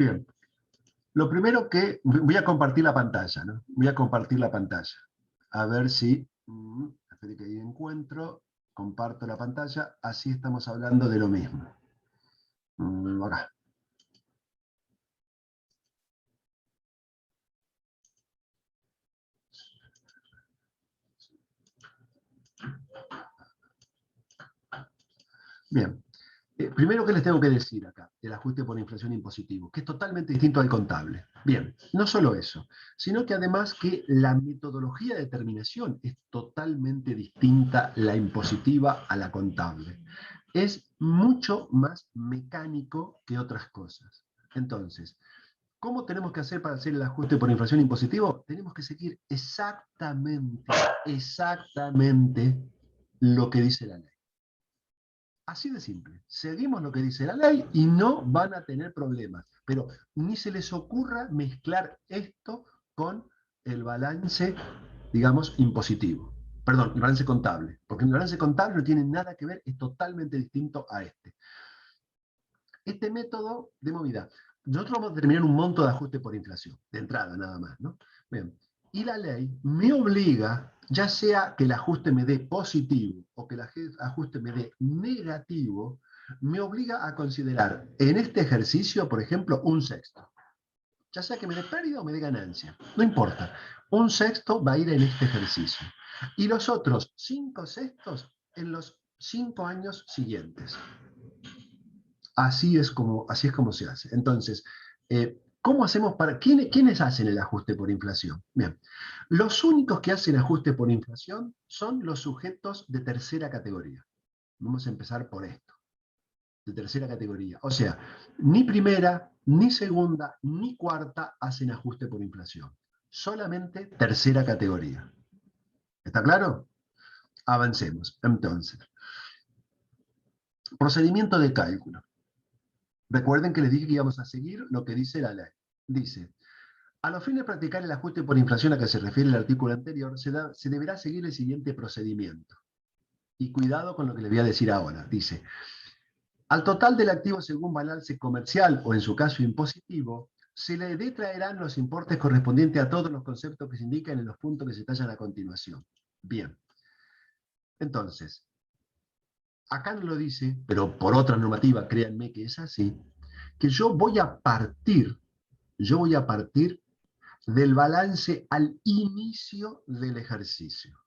Bien. Lo primero que... Voy a compartir la pantalla, ¿no? Voy a compartir la pantalla. A ver si... Espera que ahí encuentro. Comparto la pantalla. Así estamos hablando de lo mismo. Acá. Bien. Primero, ¿qué les tengo que decir acá? El ajuste por inflación impositivo, que es totalmente distinto al contable. Bien, no solo eso, sino que además que la metodología de determinación es totalmente distinta, la impositiva a la contable. Es mucho más mecánico que otras cosas. Entonces, ¿cómo tenemos que hacer para hacer el ajuste por inflación impositivo? Tenemos que seguir exactamente lo que dice la ley. Así de simple. Seguimos lo que dice la ley y no van a tener problemas. Pero ni se les ocurra mezclar esto con el balance, digamos, impositivo. Perdón, el balance contable. Porque el balance contable no tiene nada que ver, es totalmente distinto a este. Este método de movida. Nosotros vamos a determinar un monto de ajuste por inflación, de entrada nada más, ¿no? Bien. Y la ley me obliga, ya sea que el ajuste me dé positivo o que el ajuste me dé negativo, me obliga a considerar en este ejercicio, por ejemplo, un sexto. Ya sea que me dé pérdida o me dé ganancia, no importa. Un sexto va a ir en este ejercicio. Y los otros 5 sextos en los 5 años siguientes. Así es como se hace. Entonces, ¿cómo hacemos para... ¿Quiénes hacen el ajuste por inflación? Bien, los únicos que hacen ajuste por inflación son los sujetos de tercera categoría. Vamos a empezar por esto, de tercera categoría. O sea, ni primera, ni segunda, ni cuarta hacen ajuste por inflación. Solamente tercera categoría. ¿Está claro? Avancemos. Entonces, procedimiento de cálculo. Recuerden que les dije que íbamos a seguir lo que dice la ley. Dice, a los fines de practicar el ajuste por inflación a que se refiere el artículo anterior, se deberá seguir el siguiente procedimiento. Y cuidado con lo que les voy a decir ahora. Dice, al total del activo según balance comercial o en su caso impositivo, se le detraerán los importes correspondientes a todos los conceptos que se indican en los puntos que se tallan a continuación. Bien. Entonces, acá no lo dice, pero por otra normativa, créanme que es así, que yo voy a partir del balance al inicio del ejercicio.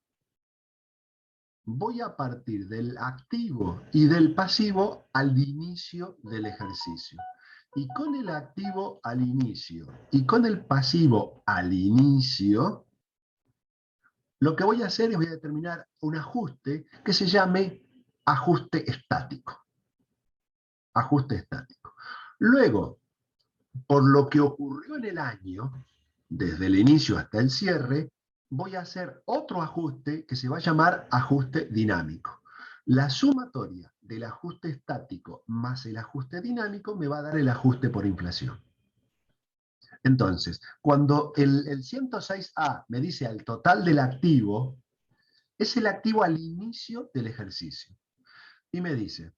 Voy a partir del activo y del pasivo al inicio del ejercicio. Y con el activo al inicio y con el pasivo al inicio, lo que voy a hacer es voy a determinar un ajuste que se llame ajuste estático. Ajuste estático. Luego, por lo que ocurrió en el año, desde el inicio hasta el cierre, voy a hacer otro ajuste que se va a llamar ajuste dinámico. La sumatoria del ajuste estático más el ajuste dinámico me va a dar el ajuste por inflación. Entonces, cuando el 106A me dice al total del activo, es el activo al inicio del ejercicio. Y me dice,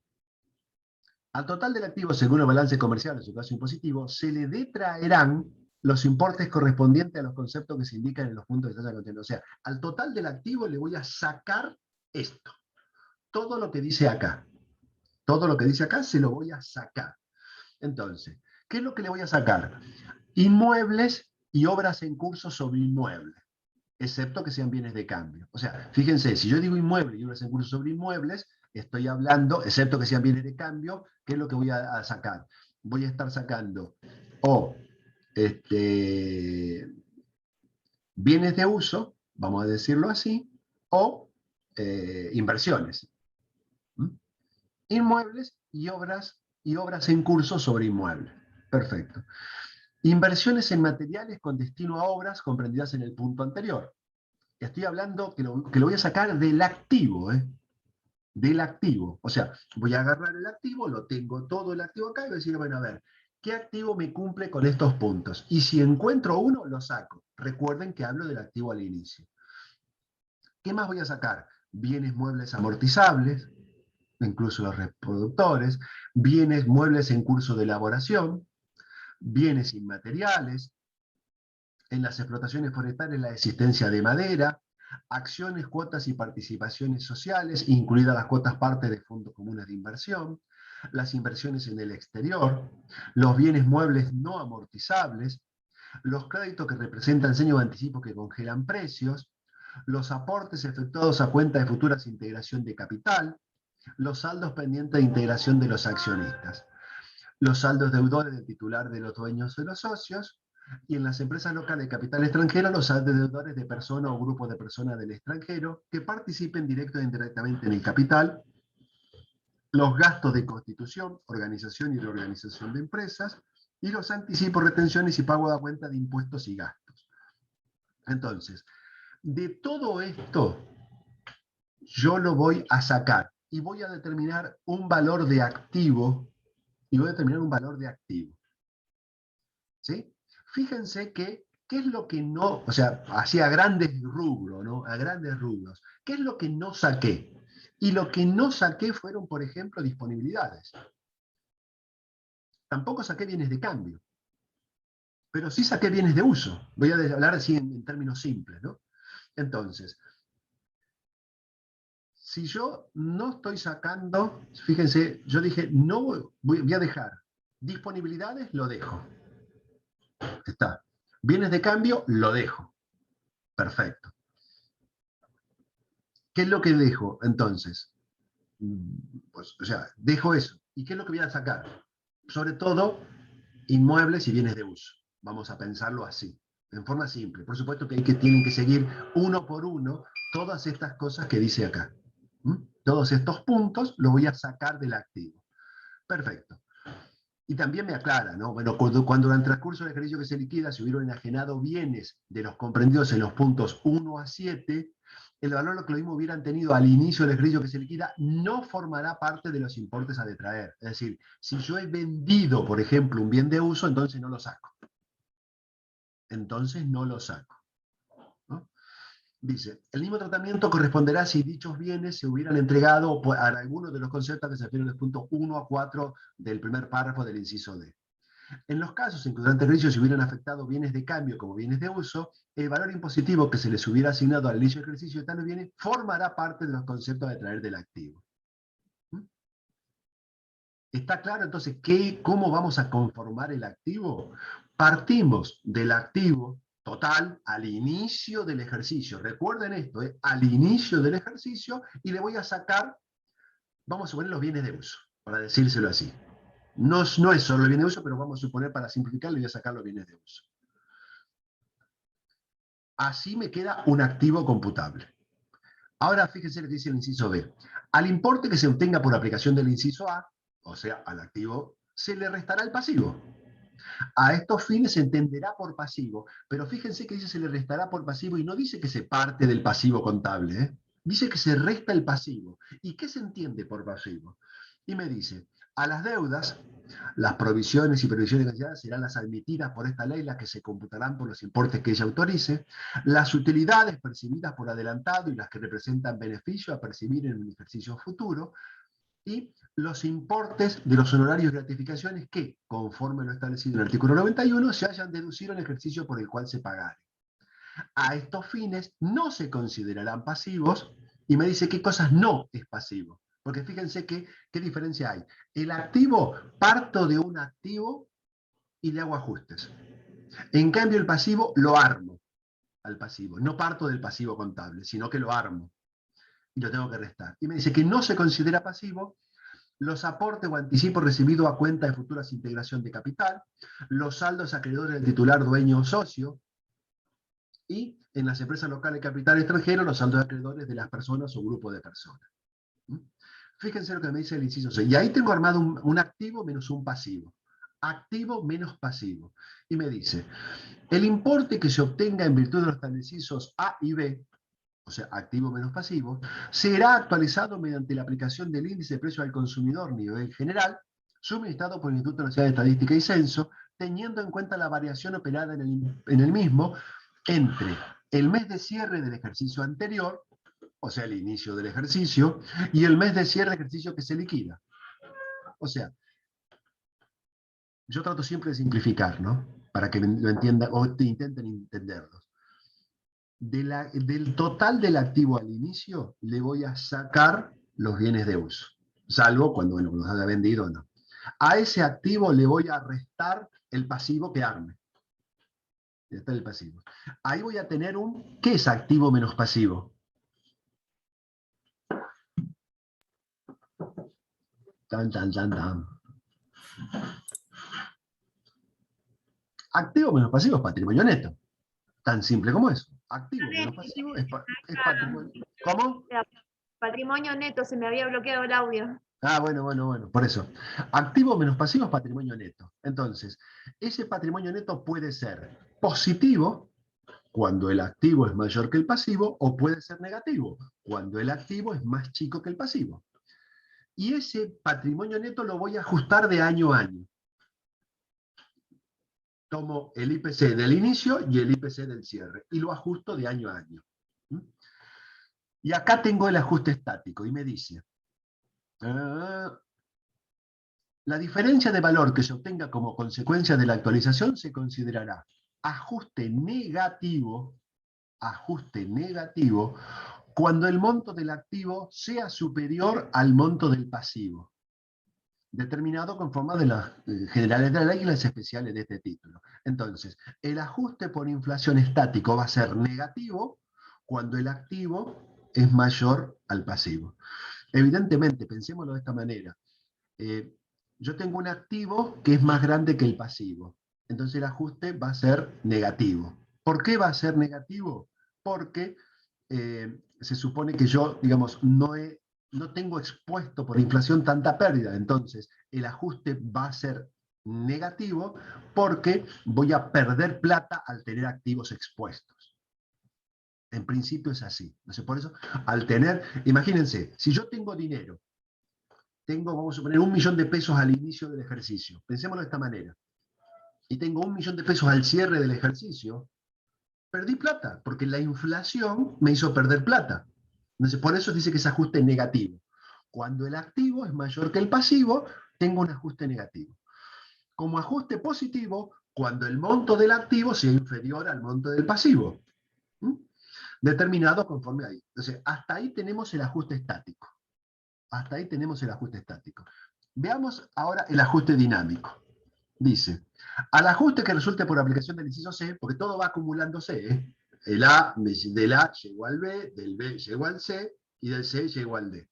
al total del activo según el balance comercial, en su caso impositivo, se le detraerán los importes correspondientes a los conceptos que se indican en los puntos de tasa de contenido. O sea, al total del activo le voy a sacar esto. Todo lo que dice acá. Todo lo que dice acá se lo voy a sacar. Entonces, ¿qué es lo que le voy a sacar? Inmuebles y obras en curso sobre inmuebles, excepto que sean bienes de cambio. O sea, fíjense, si yo digo inmuebles y obras en curso sobre inmuebles, estoy hablando, excepto que sean bienes de cambio, ¿qué es lo que voy a sacar? Voy a estar sacando o bienes de uso, vamos a decirlo así, o inversiones. Inmuebles y obras en curso sobre inmuebles. Perfecto. Inversiones en materiales con destino a obras comprendidas en el punto anterior. Estoy hablando que lo voy a sacar del activo, del activo. O sea, voy a agarrar el activo, lo tengo todo el activo acá y voy a decir, bueno, a ver, ¿qué activo me cumple con estos puntos? Y si encuentro uno, lo saco. Recuerden que hablo del activo al inicio. ¿Qué más voy a sacar? Bienes muebles amortizables, incluso los reproductores, bienes muebles en curso de elaboración, bienes inmateriales, en las explotaciones forestales la existencia de madera, acciones, cuotas y participaciones sociales, incluidas las cuotas parte de fondos comunes de inversión, las inversiones en el exterior, los bienes muebles no amortizables, los créditos que representan sellos de anticipo que congelan precios, los aportes efectuados a cuenta de futuras integración de capital, los saldos pendientes de integración de los accionistas, los saldos deudores del titular de los dueños de los socios, y en las empresas locales de capital extranjero, los saldos deudores de persona o grupo de personas del extranjero que participen directo e indirectamente en el capital, los gastos de constitución, organización y reorganización de empresas, y los anticipos, retenciones y pago de cuenta de impuestos y gastos. Entonces, de todo esto, yo lo voy a sacar y voy a determinar un valor de activo, ¿sí? Fíjense que, ¿qué es lo que no, o sea, hacia grandes rubros, ¿no? A grandes rubros, ¿qué es lo que no saqué? Y lo que no saqué fueron, por ejemplo, disponibilidades. Tampoco saqué bienes de cambio, pero sí saqué bienes de uso. Voy a hablar así en términos simples, ¿no? Entonces, si yo no estoy sacando, fíjense, yo dije, no voy a dejar disponibilidades, lo dejo. Está. Bienes de cambio, lo dejo. Perfecto. ¿Qué es lo que dejo entonces? Pues, o sea, dejo eso. ¿Y qué es lo que voy a sacar? Sobre todo, inmuebles y bienes de uso. Vamos a pensarlo así, en forma simple. Por supuesto que tienen que seguir uno por uno todas estas cosas que dice acá. Todos estos puntos los voy a sacar del activo. Perfecto. Y también me aclara, ¿no? Bueno, cuando durante el transcurso del ejercicio que se liquida se hubieron enajenado bienes de los comprendidos en los puntos 1 a 7, el valor que lo mismo hubieran tenido al inicio del ejercicio que se liquida no formará parte de los importes a detraer. Es decir, si yo he vendido, por ejemplo, un bien de uso, entonces no lo saco. Entonces no lo saco. ¿No? Dice, el mismo tratamiento corresponderá si dichos bienes se hubieran entregado a alguno de los conceptos que se refieren al punto 1 a 4 del primer párrafo del inciso D. En los casos en que durante el ejercicio se hubieran afectado bienes de cambio como bienes de uso, el valor impositivo que se les hubiera asignado al inicio del ejercicio de tales bienes formará parte de los conceptos de traer del activo. ¿Está claro entonces cómo vamos a conformar el activo? Partimos del activo total al inicio del ejercicio. Recuerden esto, al inicio del ejercicio, y le voy a sacar, vamos a suponer los bienes de uso, para decírselo así. No es solo el bien de uso, pero vamos a suponer, para simplificar, le voy a sacar los bienes de uso. Así me queda un activo computable. Ahora fíjense lo que dice el inciso B. Al importe que se obtenga por aplicación del inciso A, o sea, al activo, se le restará el pasivo. A estos fines se entenderá por pasivo, pero fíjense que dice se le restará por pasivo y no dice que se parte del pasivo contable, ¿eh? Dice que se resta el pasivo. ¿Y qué se entiende por pasivo? Y me dice, a las deudas, las provisiones y previsiones de cantidad serán las admitidas por esta ley, las que se computarán por los importes que ella autorice, las utilidades percibidas por adelantado y las que representan beneficio a percibir en un ejercicio futuro, y los importes de los honorarios y gratificaciones que, conforme lo establecido en el artículo 91, se hayan deducido en el ejercicio por el cual se pagare. A estos fines no se considerarán pasivos, y me dice qué cosas no es pasivo. Porque fíjense qué diferencia hay. El activo, parto de un activo y le hago ajustes. En cambio, el pasivo lo armo al pasivo. No parto del pasivo contable, sino que lo armo y lo tengo que restar. Y me dice que no se considera pasivo los aportes o anticipos recibidos a cuenta de futuras integración de capital, los saldos acreedores del titular, dueño o socio, y en las empresas locales de capital extranjero, los saldos acreedores de las personas o grupo de personas. Fíjense lo que me dice el inciso C. Y ahí tengo armado un activo menos un pasivo. Activo menos pasivo. Y me dice, el importe que se obtenga en virtud de los establecidos A y B, o sea, activo menos pasivo, será actualizado mediante la aplicación del índice de precio al consumidor nivel general, suministrado por el Instituto Nacional de Estadística y Censo, teniendo en cuenta la variación operada en el mismo entre el mes de cierre del ejercicio anterior, o sea, el inicio del ejercicio, y el mes de cierre del ejercicio que se liquida. O sea, yo trato siempre de simplificar, ¿no? Para que lo entiendan o te intenten entenderlo. Del total del activo al inicio, le voy a sacar los bienes de uso, salvo cuando los haya vendido o no. A ese activo le voy a restar el pasivo que arme. Está el pasivo. Ahí voy a tener un, ¿qué es activo menos pasivo? Tan, tan, tan, tan. Activo menos pasivo es patrimonio neto. Tan simple como eso. Activo menos pasivo es patrimonio. ¿Cómo? Patrimonio neto, se me había bloqueado el audio. Ah, bueno, por eso. Activo menos pasivo es patrimonio neto. Entonces, ese patrimonio neto puede ser positivo cuando el activo es mayor que el pasivo, o puede ser negativo cuando el activo es más chico que el pasivo. Y ese patrimonio neto lo voy a ajustar de año a año. Tomo el IPC del inicio y el IPC del cierre, y lo ajusto de año a año. Y acá tengo el ajuste estático, y me dice, la diferencia de valor que se obtenga como consecuencia de la actualización se considerará ajuste negativo, cuando el monto del activo sea superior al monto del pasivo, determinado conforme de las generales de la ley y las especiales de este título. Entonces, el ajuste por inflación estático va a ser negativo cuando el activo es mayor al pasivo. Evidentemente, pensémoslo de esta manera. Yo tengo un activo que es más grande que el pasivo. Entonces el ajuste va a ser negativo. ¿Por qué va a ser negativo? Porque se supone que yo, digamos, no tengo expuesto por inflación tanta pérdida. Entonces el ajuste va a ser negativo porque voy a perder plata al tener activos expuestos. En principio es así. Entonces, por eso, al tener, imagínense, si yo tengo dinero, vamos a suponer, 1 millón de pesos al inicio del ejercicio. Pensémoslo de esta manera. Y tengo 1 millón de pesos al cierre del ejercicio. Perdí plata, porque la inflación me hizo perder plata. Entonces, por eso dice que es ajuste negativo. Cuando el activo es mayor que el pasivo, tengo un ajuste negativo. Como ajuste positivo, cuando el monto del activo sea inferior al monto del pasivo. Determinado conforme ahí. Entonces, hasta ahí tenemos el ajuste estático. Hasta ahí tenemos el ajuste estático. Veamos ahora el ajuste dinámico. Dice, al ajuste que resulte por aplicación del inciso C, porque todo va acumulándose, ¿eh? Del A llegó al B, del B llegó al C, y del C llegó al D.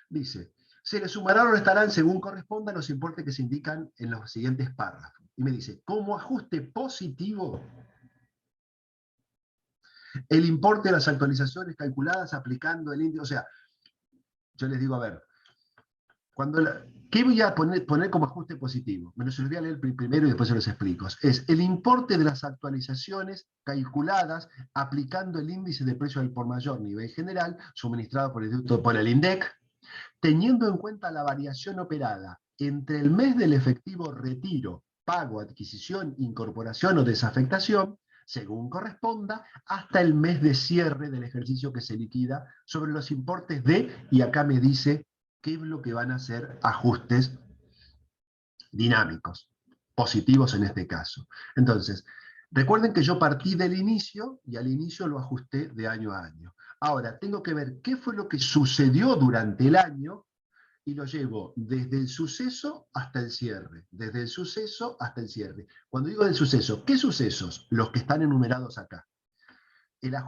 Dice, se le sumará o restarán según correspondan los importes que se indican en los siguientes párrafos. Y me dice, como ajuste positivo, el importe de las actualizaciones calculadas aplicando el índice, o sea, yo les digo, a ver, ¿qué voy a poner como ajuste positivo? Me los voy a leer primero y después se los explico. Es el importe de las actualizaciones calculadas aplicando el índice de precio del por mayor nivel general suministrado por el INDEC, teniendo en cuenta la variación operada entre el mes del efectivo retiro, pago, adquisición, incorporación o desafectación, según corresponda, hasta el mes de cierre del ejercicio que se liquida sobre los importes de, y acá me dice qué es lo que van a ser ajustes dinámicos, positivos en este caso. Entonces, recuerden que yo partí del inicio y al inicio lo ajusté de año a año. Ahora, tengo que ver qué fue lo que sucedió durante el año y lo llevo desde el suceso hasta el cierre. Desde el suceso hasta el cierre. Cuando digo del suceso, ¿qué sucesos? Los que están enumerados acá.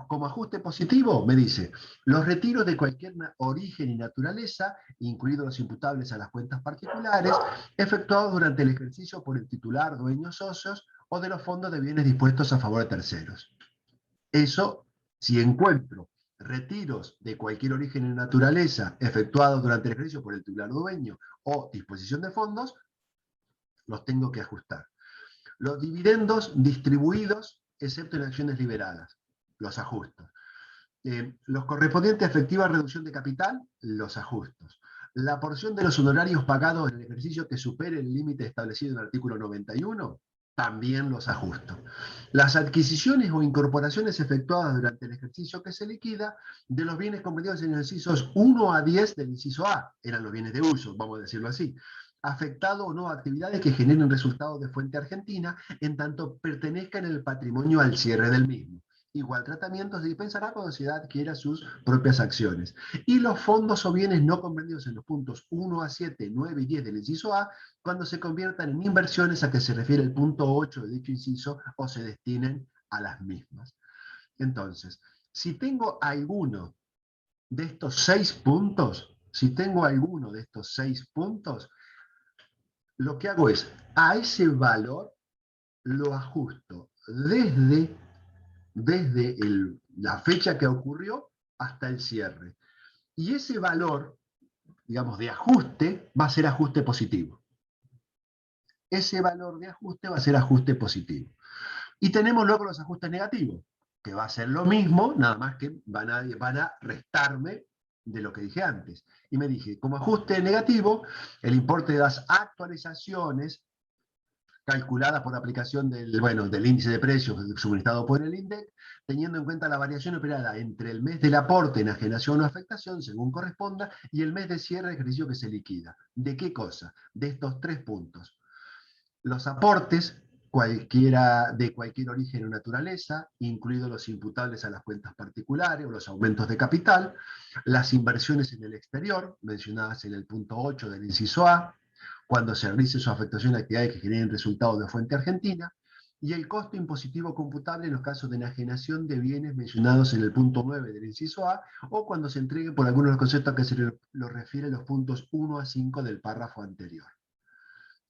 Como ajuste positivo, me dice, los retiros de cualquier origen y naturaleza, incluidos los imputables a las cuentas particulares, efectuados durante el ejercicio por el titular, dueños, socios, o de los fondos de bienes dispuestos a favor de terceros. Eso, si encuentro retiros de cualquier origen y naturaleza efectuados durante el ejercicio por el titular dueño o disposición de fondos, los tengo que ajustar. Los dividendos distribuidos, excepto en acciones liberadas, los ajustos. Los correspondientes a efectiva reducción de capital, los ajustos. La porción de los honorarios pagados en el ejercicio que supere el límite establecido en el artículo 91, también los ajusto. Las adquisiciones o incorporaciones efectuadas durante el ejercicio que se liquida de los bienes comprendidos en los incisos 1 a 10 del inciso A, eran los bienes de uso, vamos a decirlo así, afectado o no a actividades que generen resultados de fuente argentina, en tanto pertenezcan en el patrimonio al cierre del mismo. Igual tratamiento se dispensará cuando la sociedad adquiera sus propias acciones. Y los fondos o bienes no comprendidos en los puntos 1 a 7, 9 y 10 del inciso A, cuando se conviertan en inversiones a que se refiere el punto 8 de dicho inciso o se destinen a las mismas. Entonces, si tengo alguno de estos 6 puntos, lo que hago es, a ese valor lo ajusto desde la fecha que ocurrió hasta el cierre. Y ese valor, digamos, de ajuste, va a ser ajuste positivo. Ese valor de ajuste va a ser ajuste positivo. Y tenemos luego los ajustes negativos, que va a ser lo mismo, nada más que van a restarme de lo que dije antes. Y me dije, como ajuste negativo, el importe de las actualizaciones calculada por aplicación del índice de precios suministrado por el INDEC, teniendo en cuenta la variación operada entre el mes del aporte, enajenación o afectación, según corresponda, y el mes de cierre de ejercicio que se liquida. ¿De qué cosa? De estos 3 puntos. Los aportes, de cualquier origen o naturaleza, incluidos los imputables a las cuentas particulares o los aumentos de capital, las inversiones en el exterior, mencionadas en el punto 8 del inciso A, cuando se realice su afectación a actividades que generen resultados de fuente argentina, y el costo impositivo computable en los casos de enajenación de bienes mencionados en el punto 9 del inciso A, o cuando se entregue por algunos de los conceptos a que se lo refieren los puntos 1 a 5 del párrafo anterior.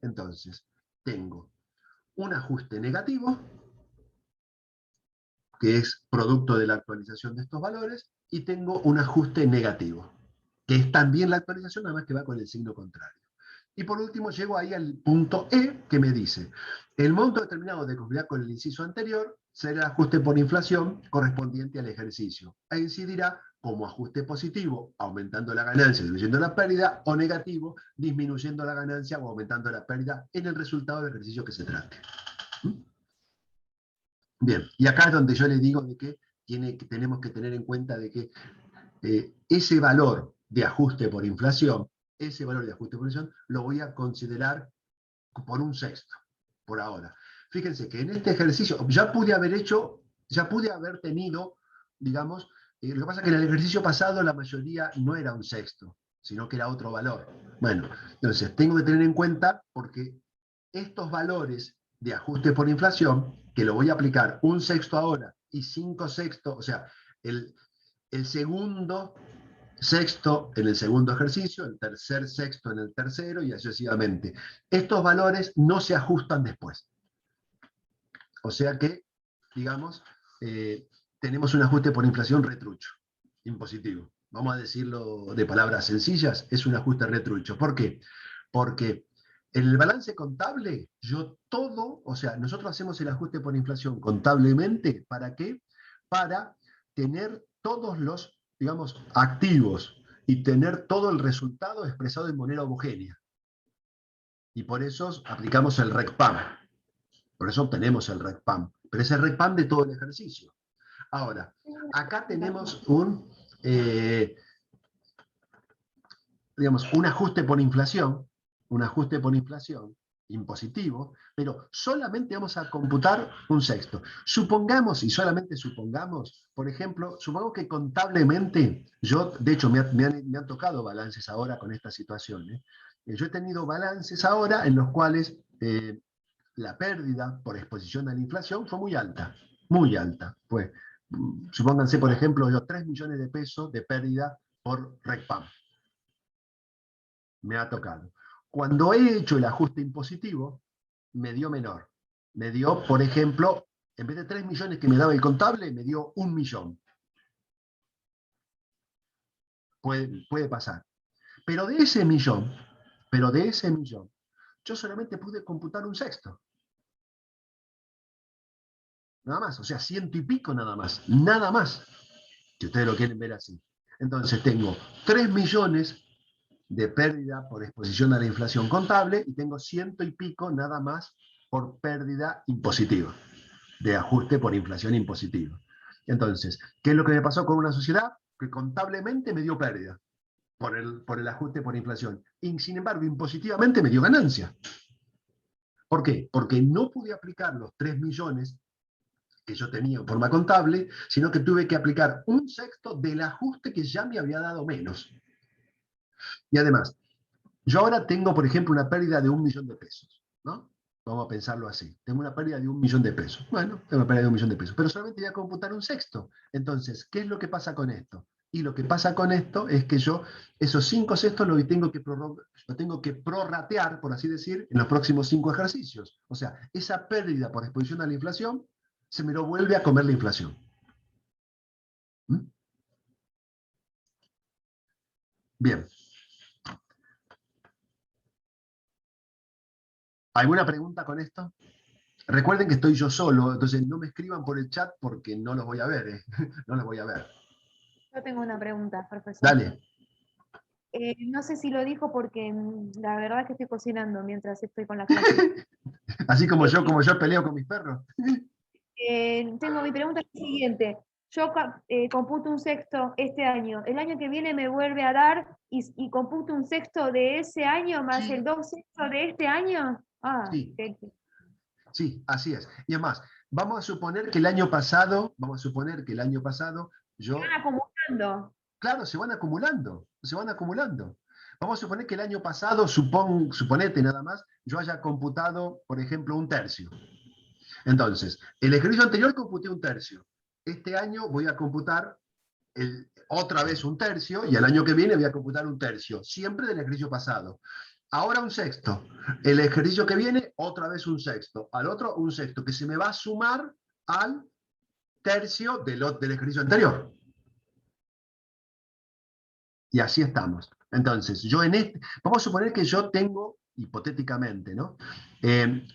Entonces, tengo un ajuste negativo, que es producto de la actualización de estos valores, y tengo un ajuste negativo, que es también la actualización, nada más que va con el signo contrario. Y por último llego ahí al punto E, que me dice, el monto determinado de conformidad con el inciso anterior será el ajuste por inflación correspondiente al ejercicio, e incidirá como ajuste positivo, aumentando la ganancia, disminuyendo la pérdida, o negativo, disminuyendo la ganancia o aumentando la pérdida en el resultado del ejercicio que se trate. Bien, y acá es donde yo le digo de que tenemos que tener en cuenta de que ese valor de ajuste por inflación, lo voy a considerar por un sexto, por ahora. Fíjense que en este ejercicio ya pude haber tenido, digamos, lo que pasa es que en el ejercicio pasado la mayoría no era un sexto, sino que era otro valor. Bueno, entonces tengo que tener en cuenta porque estos valores de ajuste por inflación, que lo voy a aplicar un sexto ahora y 5 sextos, o sea, el segundo sexto en el segundo ejercicio, el tercer sexto en el tercero y así sucesivamente. Estos valores no se ajustan después. O sea que, digamos, tenemos un ajuste por inflación retrucho, impositivo. Vamos a decirlo de palabras sencillas, es un ajuste retrucho. ¿Por qué? Porque en el balance contable, nosotros hacemos el ajuste por inflación contablemente, ¿para qué? Para tener todos los, digamos, activos y tener todo el resultado expresado de manera homogénea. Y por eso aplicamos el RECPAM. Por eso obtenemos el RECPAM. Pero es el RECPAM de todo el ejercicio. Ahora, acá tenemos un ajuste por inflación, impositivo, pero solamente vamos a computar un sexto. Supongamos, y solamente supongamos, por ejemplo, supongamos que contablemente, de hecho me han tocado balances ahora con esta situación. Yo he tenido balances ahora en los cuales la pérdida por exposición a la inflación fue muy alta, muy alta. Pues, supónganse, por ejemplo, los 3 millones de pesos de pérdida por RECPAM. Me ha tocado. Cuando he hecho el ajuste impositivo, me dio menor. Me dio, por ejemplo, en vez de 3 millones que me daba el contable, me dio 1 millón. Puede pasar. Pero de ese millón, yo solamente pude computar un sexto. Nada más, o sea, 100 y pico nada más. Nada más. Si ustedes lo quieren ver así. Entonces tengo 3 millones de pérdida por exposición a la inflación contable y tengo 100 y pico nada más por pérdida impositiva, de ajuste por inflación impositiva. Entonces, ¿qué es lo que me pasó con una sociedad? Que contablemente me dio pérdida por el ajuste por inflación. Y sin embargo, impositivamente me dio ganancia. ¿Por qué? Porque no pude aplicar los 3 millones que yo tenía en forma contable, sino que tuve que aplicar un sexto del ajuste que ya me había dado menos. Y además, yo ahora tengo, por ejemplo, una pérdida de 1.000.000 de pesos, ¿no? Vamos a pensarlo así. Tengo una pérdida de 1.000.000 de pesos. Bueno, tengo una pérdida de 1.000.000 de pesos, pero solamente voy a computar un sexto. Entonces, ¿qué es lo que pasa con esto? Y lo que pasa con esto es que yo esos 5 sextos lo tengo que prorratear, por así decir, en los próximos 5 ejercicios. O sea, esa pérdida por exposición a la inflación se me lo vuelve a comer la inflación. ¿Mm? Bien. ¿Alguna pregunta con esto? Recuerden que estoy yo solo, entonces no me escriban por el chat porque no los voy a ver, ¿eh? No los voy a ver. Yo tengo una pregunta, profesor. Dale. No sé si lo dijo porque la verdad es que estoy cocinando mientras estoy con la clase. Así como yo peleo con mis perros. Tengo mi pregunta es la siguiente. Yo computo un sexto este año. El año que viene me vuelve a dar y computo un sexto de ese año más Sí. el 2 sextos de este año. Sí, qué- sí, así es. Y además, vamos a suponer que el año pasado, se van yo, acumulando. claro, se van acumulando, se van acumulando. Vamos a suponer que el año pasado, suponete nada más, yo haya computado, por ejemplo, un tercio. Entonces, el ejercicio anterior computé un tercio. Este año voy a computar otra vez un tercio y el año que viene voy a computar un tercio, siempre del ejercicio pasado. Ahora un sexto. El ejercicio que viene, otra vez un sexto. Al otro, un sexto, que se me va a sumar al tercio del ejercicio anterior. Y así estamos. Entonces, vamos a suponer que yo tengo, hipotéticamente, ¿no?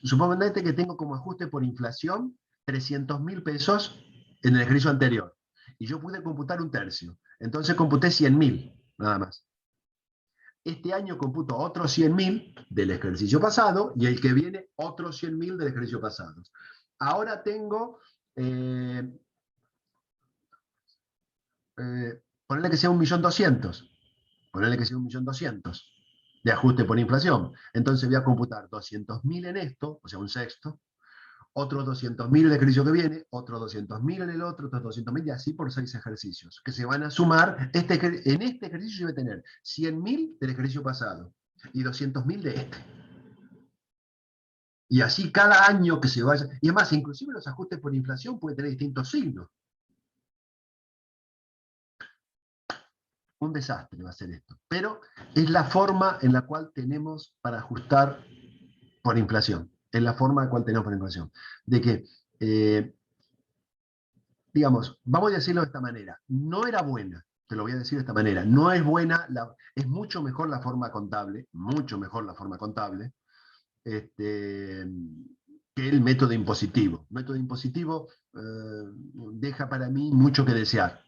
Suponete que tengo como ajuste por inflación 300.000 pesos en el ejercicio anterior. Y yo pude computar un tercio. Entonces computé 100.000, nada más. Este año computo otros 100.000 del ejercicio pasado y el que viene otros 100.000 del ejercicio pasado. Ahora tengo, ponerle que sea 1.200.000. Ponerle que sea 1.200.000 de ajuste por inflación. Entonces voy a computar 200.000 en esto, o sea, un sexto, otros 200.000 en el ejercicio que viene, otros 200.000 en el otro, otros 200.000 y así por 6 ejercicios, que se van a sumar. En este ejercicio yo voy a tener 100.000 del ejercicio pasado y 200.000 de este. Y así cada año que se vaya. Y además, inclusive los ajustes por inflación pueden tener distintos signos. Un desastre va a ser esto. Pero es la forma en la cual tenemos para ajustar por inflación. Es la forma en la cual tenemos por inflación. De que, digamos, vamos a decirlo de esta manera, no era buena, te lo voy a decir de esta manera, no es buena, es mucho mejor la forma contable, mucho mejor la forma contable, que el método impositivo. El método impositivo deja para mí mucho que desear,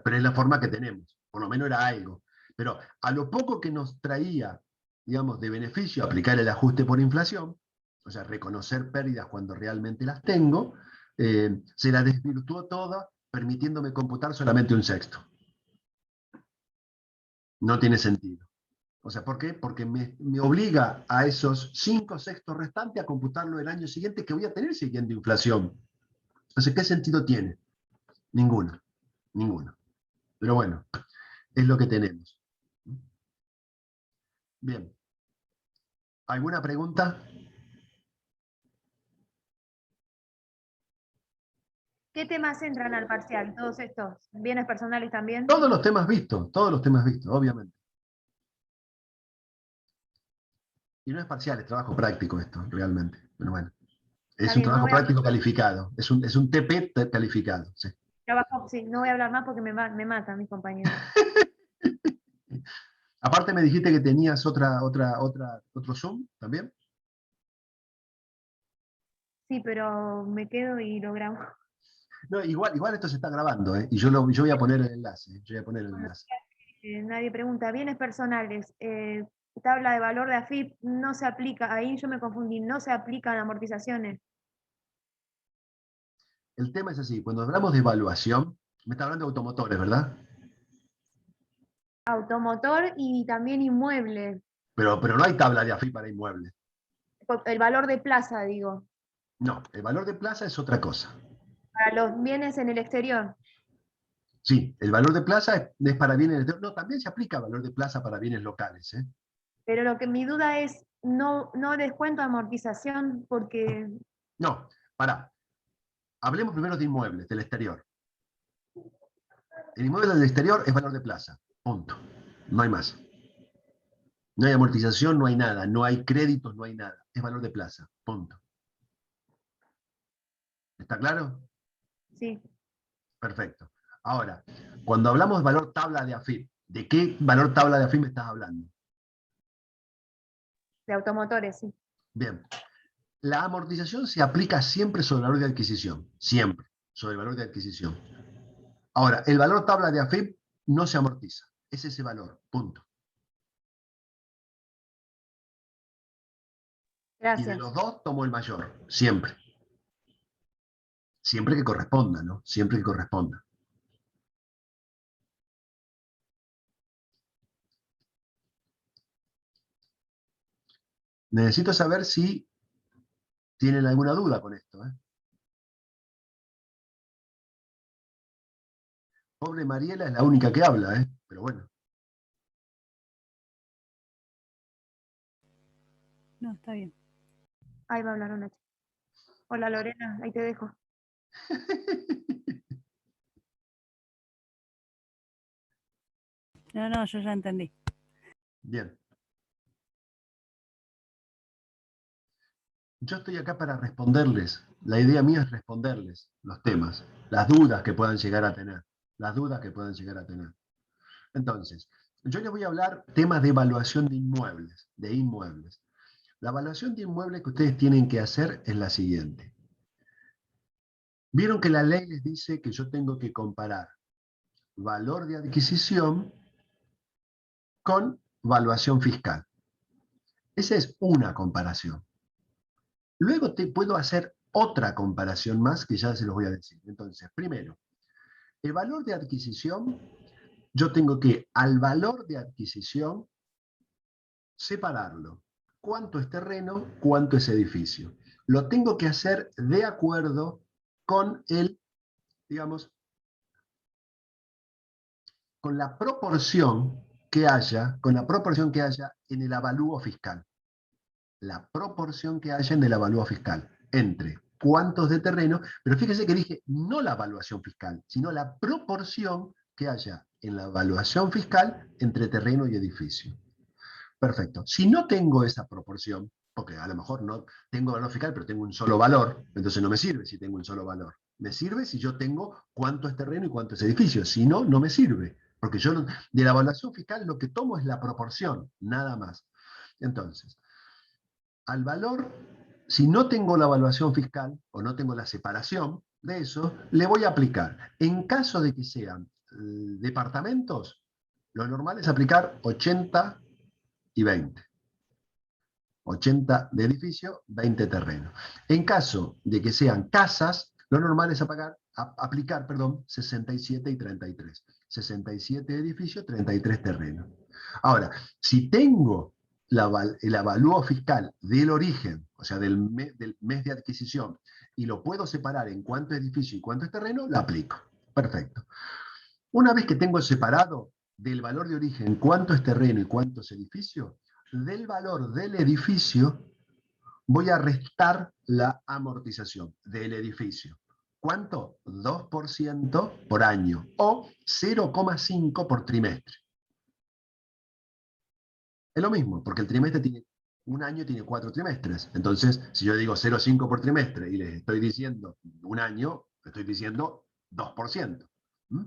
pero es la forma que tenemos, por lo menos era algo. Pero a lo poco que nos traía, digamos, de beneficio aplicar el ajuste por inflación, o sea, reconocer pérdidas cuando realmente las tengo, se la desvirtuó toda, permitiéndome computar solamente un sexto. No tiene sentido. O sea, ¿por qué? Porque me obliga a esos 5 sextos restantes a computarlo el año siguiente que voy a tener siguiendo inflación. Entonces, ¿qué sentido tiene? Ninguno, ninguno. Pero bueno, es lo que tenemos. Bien. ¿Alguna pregunta? ¿Qué temas entran al parcial? Todos estos. ¿Bienes personales también? Todos los temas vistos, obviamente. Y no es parcial, es trabajo práctico esto, realmente. Pero bueno, Está es un bien, no trabajo voy a, práctico calificado. Es un TP calificado. Sí. sí, no voy a hablar más porque me matan mis compañeros. Aparte me dijiste que tenías otro Zoom también. Sí, pero me quedo y lo grabo. No, igual esto se está grabando, ¿eh? Y yo voy a poner el enlace. Yo voy a poner el Bueno, enlace. nadie pregunta. Bienes personales. Tabla de valor de AFIP no se aplica. Ahí yo me confundí. No se aplican amortizaciones. El tema es así, cuando hablamos de evaluación, me está hablando de automotores, ¿verdad? Automotor y también inmueble. Pero no hay tabla de AFIP para inmuebles. El valor de plaza, digo, No, el valor de plaza es otra cosa. para los bienes en el exterior. Sí, el valor de plaza es para bienes... No, también se aplica valor de plaza para bienes locales, ¿eh? Pero lo que mi duda es, no descuento amortización porque No, pará. Hablemos primero de inmuebles, del exterior. El inmueble del exterior es valor de plaza, punto. No hay más. No hay amortización, no hay nada. No hay créditos, no hay nada. Es valor de plaza, punto. ¿Está claro? sí, Perfecto. Ahora, cuando hablamos de valor tabla de AFIP, ¿de qué valor tabla de AFIP me estás hablando? de automotores, sí. Bien. La amortización se aplica siempre sobre el valor de adquisición. Siempre sobre el valor de adquisición. Ahora, el valor tabla de AFIP no se amortiza. Es ese valor, punto. Y de Gracias. los dos tomo el mayor, siempre. Siempre que corresponda, ¿no? Siempre que corresponda. Necesito saber si tienen alguna duda con esto, ¿eh? Pobre Mariela es la única que habla, ¿eh? Pero bueno. No, está bien. Ahí va a hablar una chica. Hola Lorena, ahí te dejo. No, no, yo ya entendí. Bien. Yo estoy acá para responderles. La idea mía es responderles los temas, las dudas que puedan llegar a tener. Las dudas que puedan llegar a tener. Entonces, yo les voy a hablar temas de evaluación de inmuebles, de inmuebles. La evaluación de inmuebles que ustedes tienen que hacer es la siguiente. Vieron que la ley les dice que yo tengo que comparar valor de adquisición con valuación fiscal. Esa es una comparación. Luego te puedo hacer otra comparación más que ya se los voy a decir. Entonces, primero, el valor de adquisición, yo tengo que al valor de adquisición separarlo. ¿Cuánto es terreno? ¿Cuánto es edificio? Lo tengo que hacer de acuerdo con el, digamos, con la proporción que haya, en el avalúo fiscal. La proporción que haya en el avalúo fiscal entre cuántos de terreno, pero fíjese que dije no la evaluación fiscal, sino la proporción que haya en la evaluación fiscal entre terreno y edificio. Perfecto. Si no tengo esa proporción, porque a lo mejor no tengo valor fiscal, pero tengo un solo valor, entonces no me sirve si tengo un solo valor. Me sirve si yo tengo cuánto es terreno y cuánto es edificio. Si no, no me sirve. Porque yo de la evaluación fiscal lo que tomo es la proporción, nada más. Entonces, al valor, si no tengo la evaluación fiscal o no tengo la separación de eso, le voy a aplicar. En caso de que sean departamentos, lo normal es aplicar 80 y 20. 80 de edificio, 20 terreno. En caso de que sean casas, lo normal es aplicar 67 y 33. 67 edificio, 33 terreno. Ahora, si tengo el avalúo fiscal del origen, o sea, del mes de adquisición, y lo puedo separar en cuánto edificio y cuánto es terreno, lo aplico. Perfecto. Una vez que tengo separado del valor de origen cuánto es terreno y cuánto es edificio, del valor del edificio voy a restar la amortización del edificio. ¿Cuánto? 2% por año o 0,5 por trimestre. Es lo mismo, porque el trimestre tiene un año, tiene 4 trimestres. Entonces, si yo digo 0,5 por trimestre y les estoy diciendo un año, estoy diciendo 2%. ¿Mm?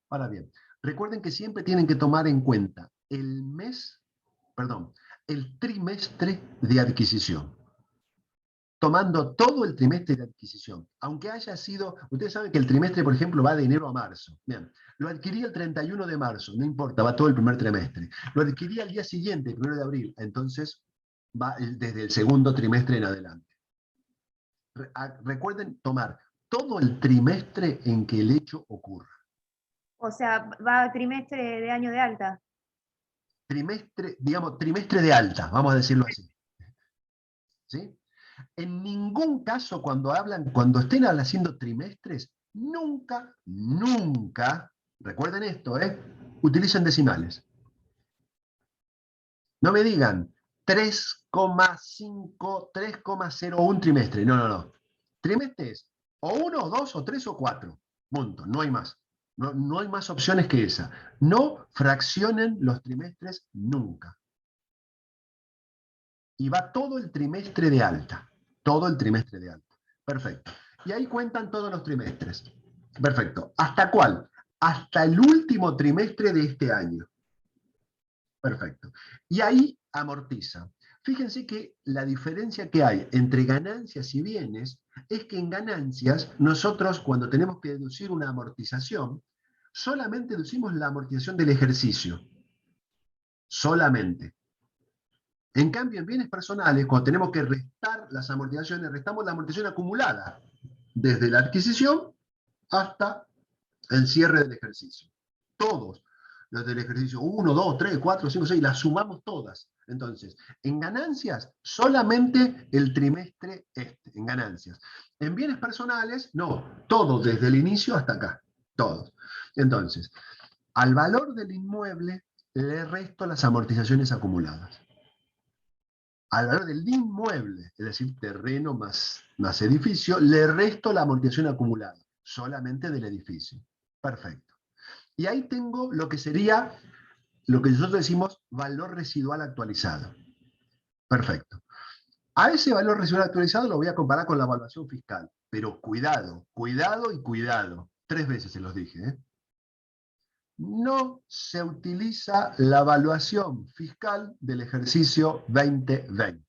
Ahora bien, recuerden que siempre tienen que tomar en cuenta el trimestre de adquisición. Tomando todo el trimestre de adquisición. Aunque haya sido, ustedes saben que el trimestre, por ejemplo, va de enero a marzo. Bien, lo adquirí el 31 de marzo, no importa, va todo el primer trimestre. Lo adquirí al día siguiente, el 1 de abril, entonces va desde el segundo trimestre en adelante. Recuerden tomar todo el trimestre en que el hecho ocurra. O sea, va trimestre de año de alta. Trimestre, digamos, trimestre de alta, vamos a decirlo así. ¿Sí? En ningún caso cuando estén haciendo trimestres, nunca, nunca, recuerden esto, utilicen decimales. No me digan 3,5, 3,01 trimestre. No, no, no. Trimestre es o 1, 2, o 3, o 4. Punto. No hay más. No, no hay más opciones que esa. No fraccionen los trimestres nunca. Y va todo el trimestre de alta. Todo el trimestre de alta. Perfecto. Y ahí cuentan todos los trimestres. Perfecto. ¿Hasta cuál? Hasta el último trimestre de este año. Perfecto. Y ahí amortiza. Fíjense que la diferencia que hay entre ganancias y bienes es que en ganancias nosotros cuando tenemos que deducir una amortización, solamente deducimos la amortización del ejercicio. Solamente. En cambio, en bienes personales, cuando tenemos que restar las amortizaciones, restamos la amortización acumulada, desde la adquisición hasta el cierre del ejercicio. Todos los del ejercicio 1, 2, 3, 4, 5, 6, las sumamos todas. Entonces, en ganancias, solamente el trimestre en ganancias. En bienes personales, no, todo desde el inicio hasta acá, todos. Entonces, al valor del inmueble le resto las amortizaciones acumuladas. Al valor del inmueble, es decir, terreno más edificio, le resto la amortización acumulada, solamente del edificio. Perfecto. Y ahí tengo lo que sería, lo que nosotros decimos, valor residual actualizado. Perfecto. A ese valor residual actualizado lo voy a comparar con la evaluación fiscal. Pero cuidado, cuidado y cuidado. 3 veces se los dije, ¿eh? No se utiliza la evaluación fiscal del ejercicio 2020.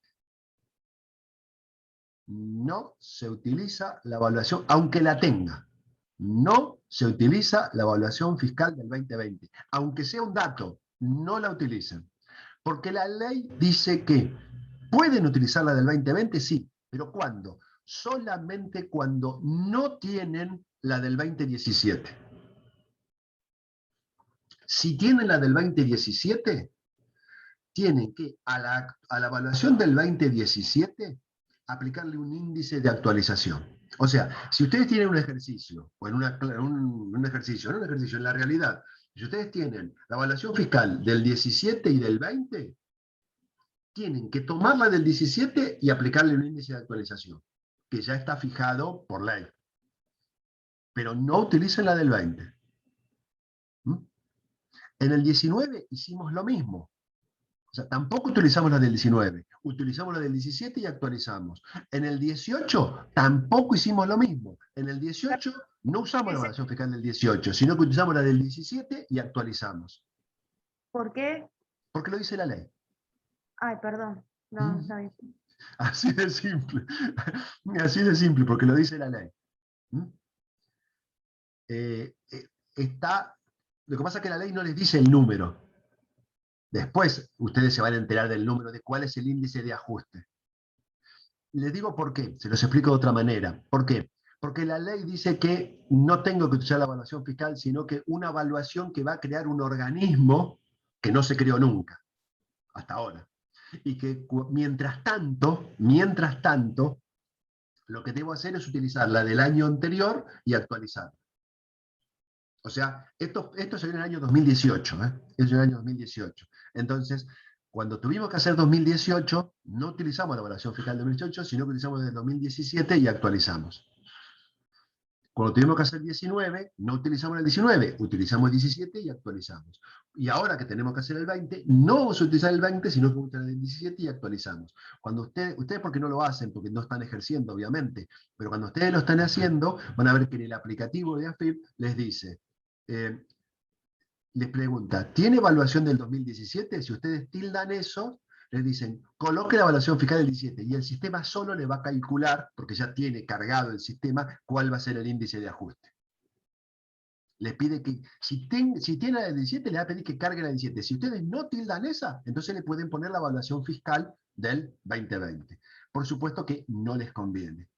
No se utiliza la evaluación, aunque la tenga. No se utiliza la evaluación fiscal del 2020. Aunque sea un dato, no la utilicen. Porque la ley dice que pueden utilizar la del 2020, sí, pero ¿cuándo? Solamente cuando no tienen la del 2017. Si tienen la del 2017, tienen que a la evaluación del 2017 aplicarle un índice de actualización. O sea, si ustedes tienen un ejercicio, o en un ejercicio, no un ejercicio, en la realidad, si ustedes tienen la evaluación fiscal del 17 y del 20, tienen que tomarla del 17 y aplicarle un índice de actualización, que ya está fijado por ley. Pero no utilicen la del 20. ¿Mm? En el 19 hicimos lo mismo. O sea, tampoco utilizamos la del 19, utilizamos la del 17 y actualizamos. En el 18 tampoco hicimos lo mismo. En el 18 no usamos la evaluación fiscal del 18, sino que utilizamos la del 17 y actualizamos. ¿Por qué? Porque lo dice la ley. Ay, perdón. No, está bien. Así de simple. Así de simple, porque lo dice la ley. Lo que pasa es que la ley no les dice el número. Después ustedes se van a enterar del número, de cuál es el índice de ajuste. Les digo por qué, se los explico de otra manera. ¿Por qué? Porque la ley dice que no tengo que utilizar la evaluación fiscal, sino que una evaluación que va a crear un organismo que no se creó nunca, hasta ahora. Y que mientras tanto, lo que debo hacer es utilizar la del año anterior y actualizar. O sea, esto salió en el año 2018, es el año 2018. Entonces, cuando tuvimos que hacer 2018, no utilizamos la evaluación fiscal de 2018, sino que utilizamos desde 2017 y actualizamos. Cuando tuvimos que hacer 19, no utilizamos el 19, utilizamos el 17 y actualizamos. Y ahora que tenemos que hacer el 20, no vamos a utilizar el 20, sino que vamos a utilizar el 17 y actualizamos. Cuando ustedes porque no lo hacen, porque no están ejerciendo, obviamente, pero cuando ustedes lo están haciendo, van a ver que en el aplicativo de AFIP les dice, les pregunta, ¿tiene evaluación del 2017? Si ustedes tildan eso, les dicen, coloque la evaluación fiscal del 17 y el sistema solo le va a calcular, porque ya tiene cargado el sistema, cuál va a ser el índice de ajuste. Les pide que, si tiene la del 17, le va a pedir que cargue la del 17. Si ustedes no tildan esa, entonces le pueden poner la evaluación fiscal del 2020. Por supuesto que no les conviene.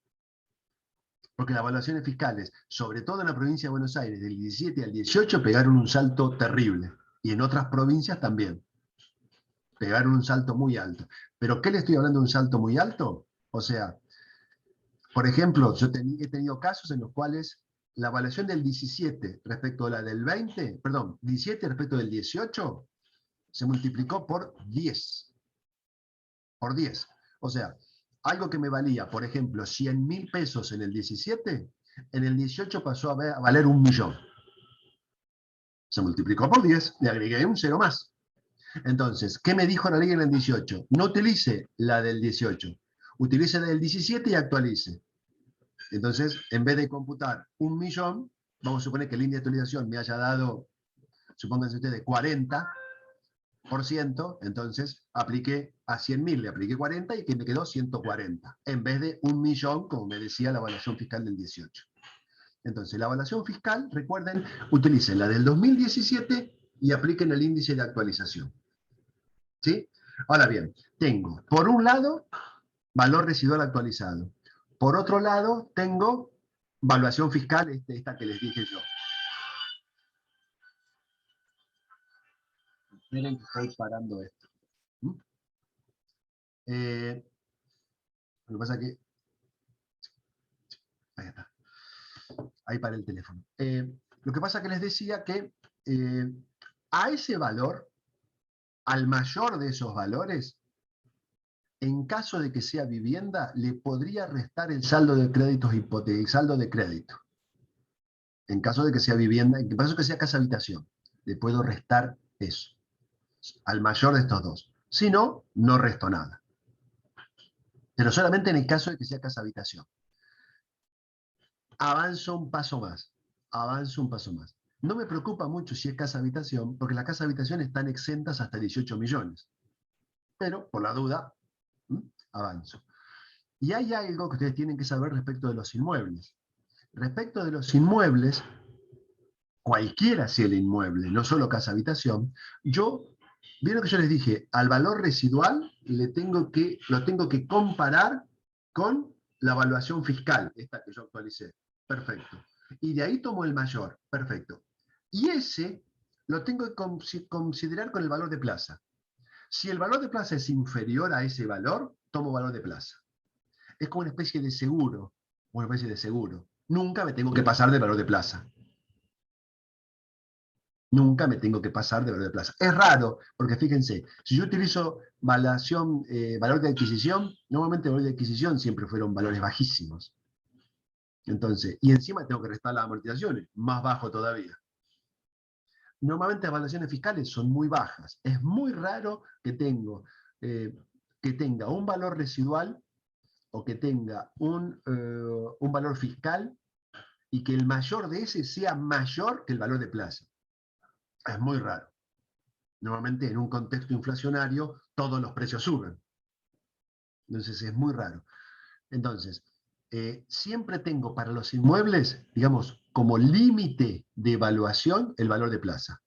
Porque las evaluaciones fiscales, sobre todo en la provincia de Buenos Aires, del 17 al 18, pegaron un salto terrible. Y en otras provincias también. Pegaron un salto muy alto. ¿Pero qué le estoy hablando de un salto muy alto? O sea, por ejemplo, he tenido casos en los cuales la evaluación del 17 respecto a la del 20, perdón, 17 respecto del 18, se multiplicó por 10. Por 10. O sea, algo que me valía, por ejemplo, 100.000 pesos en el 17, en el 18 pasó a valer 1.000.000. Se multiplicó por 10, le agregué un cero más. Entonces, ¿qué me dijo la ley en el 18? No utilice la del 18, utilice la del 17 y actualice. Entonces, en vez de computar 1.000.000, vamos a suponer que la línea de actualización me haya dado, supónganse ustedes, 40%, entonces apliqué a 100.000, le apliqué 40 y que me quedó 140, en vez de 1.000.000, como me decía la evaluación fiscal del 18. Entonces, la evaluación fiscal, recuerden, utilicen la del 2017 y apliquen el índice de actualización. ¿Sí? Ahora bien, tengo, por un lado, valor residual actualizado. Por otro lado, tengo evaluación fiscal, esta que les dije yo. Miren que estoy parando esto. Lo que pasa es que... Ahí está. Ahí para el teléfono. Lo que pasa es que les decía que a ese valor, al mayor de esos valores, en caso de que sea vivienda, le podría restar el saldo de créditos hipotecarios, el saldo de crédito. En caso de que sea vivienda, en caso de que sea casa habitación, le puedo restar eso, al mayor de estos dos. Si no, no resto nada. Pero solamente en el caso de que sea casa habitación. Avanzo un paso más. Avanzo un paso más. No me preocupa mucho si es casa habitación, porque las casas habitación están exentas hasta 18 millones. Pero, por la duda, avanzo. Y hay algo que ustedes tienen que saber respecto de los inmuebles. Respecto de los inmuebles, cualquiera sea el inmueble, no solo casa habitación, vieron que yo les dije, al valor residual lo tengo que comparar con la evaluación fiscal, esta que yo actualicé. Perfecto. Y de ahí tomo el mayor. Perfecto. Y ese lo tengo que considerar con el valor de plaza. Si el valor de plaza es inferior a ese valor, tomo valor de plaza. Es como una especie de seguro. Una especie de seguro. Nunca me tengo que pasar de valor de plaza. Nunca me tengo que pasar de valor de plaza. Es raro, porque fíjense, si yo utilizo valor de adquisición, normalmente el valor de adquisición siempre fueron valores bajísimos. Entonces, y encima tengo que restar las amortizaciones, más bajo todavía. Normalmente las evaluaciones fiscales son muy bajas. Es muy raro que tenga un valor residual o que tenga un valor fiscal y que el mayor de ese sea mayor que el valor de plaza. Es muy raro. Normalmente en un contexto inflacionario todos los precios suben. Entonces es muy raro. Entonces, siempre tengo para los inmuebles, digamos, como límite de evaluación el valor de plaza.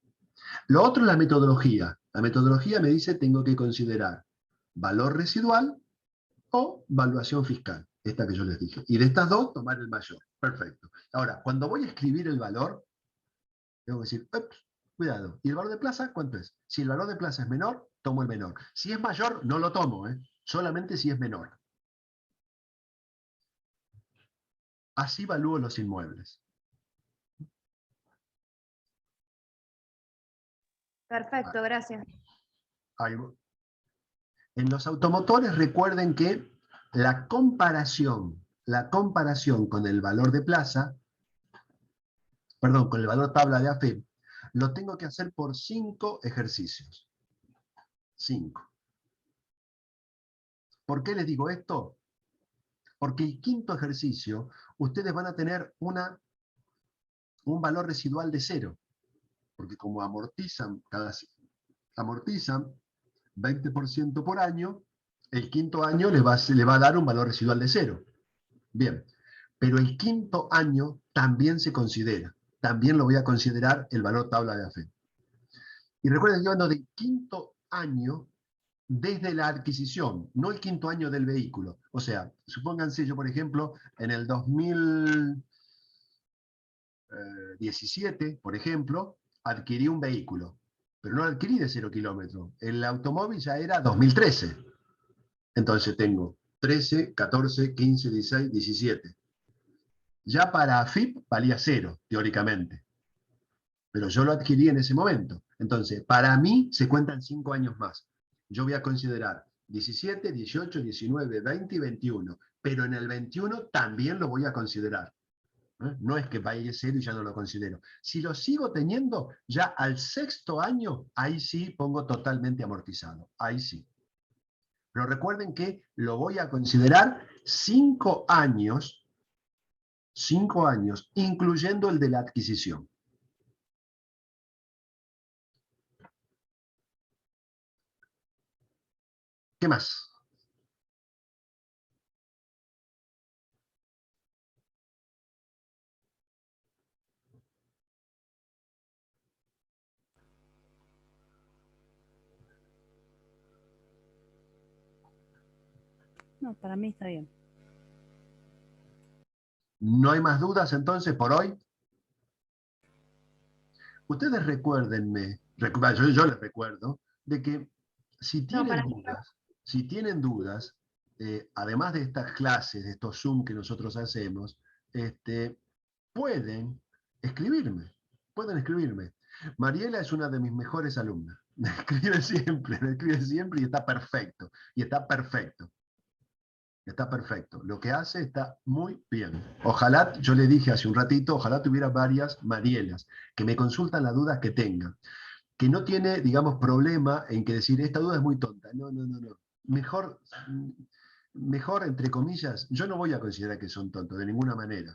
Lo otro es la metodología. La metodología me dice tengo que considerar valor residual o valuación fiscal, esta que yo les dije. Y de estas dos, tomar el mayor. Perfecto. Ahora, cuando voy a escribir el valor, tengo que decir, cuidado, ¿y el valor de plaza cuánto es? Si el valor de plaza es menor, tomo el menor. Si es mayor, no lo tomo, solamente si es menor. Así evalúo los inmuebles. Perfecto, gracias. En los automotores recuerden que la comparación con el valor de plaza, perdón, con el valor tabla de AFE, lo tengo que hacer por 5 ejercicios. 5. ¿Por qué les digo esto? Porque el quinto ejercicio, ustedes van a tener un valor residual de 0. Porque como amortizan 20% por año, el quinto año le va a dar un valor residual de 0. Bien, pero el quinto año también se considera. También lo voy a considerar el valor tabla de AFE. Y recuerden que hablando del quinto año, desde la adquisición, no el quinto año del vehículo. O sea, supónganse yo, por ejemplo, en el 2017, por ejemplo, adquirí un vehículo, pero no lo adquirí de 0 kilómetros. El automóvil ya era 2013. Entonces tengo 13, 14, 15, 16, 17. Ya para AFIP valía 0, teóricamente. Pero yo lo adquirí en ese momento. Entonces, para mí se cuentan 5 años más. Yo voy a considerar 17, 18, 19, 20 y 21. Pero en el 21 también lo voy a considerar. No es que vaya a 0 y ya no lo considero. Si lo sigo teniendo, ya al 6.º año, ahí sí pongo totalmente amortizado. Ahí sí. Pero recuerden que lo voy a considerar 5 años, incluyendo el de la adquisición. ¿Qué más? No, para mí está bien. ¿No hay más dudas entonces por hoy? Ustedes recuérdenme, yo les recuerdo, de que si No, tienen para mí dudas, además de estas clases, de estos Zoom que nosotros hacemos, pueden escribirme, pueden escribirme. Mariela es una de mis mejores alumnas. Me escribe siempre y está perfecto. Y está perfecto. Está perfecto. Lo que hace está muy bien. Ojalá, yo le dije hace un ratito, ojalá tuviera varias Marielas que me consultan las dudas que tengan. Que no tiene, digamos, problema en que decir, esta duda es muy tonta. No, no, no, no. Mejor, entre comillas, yo no voy a considerar que son tontos de ninguna manera.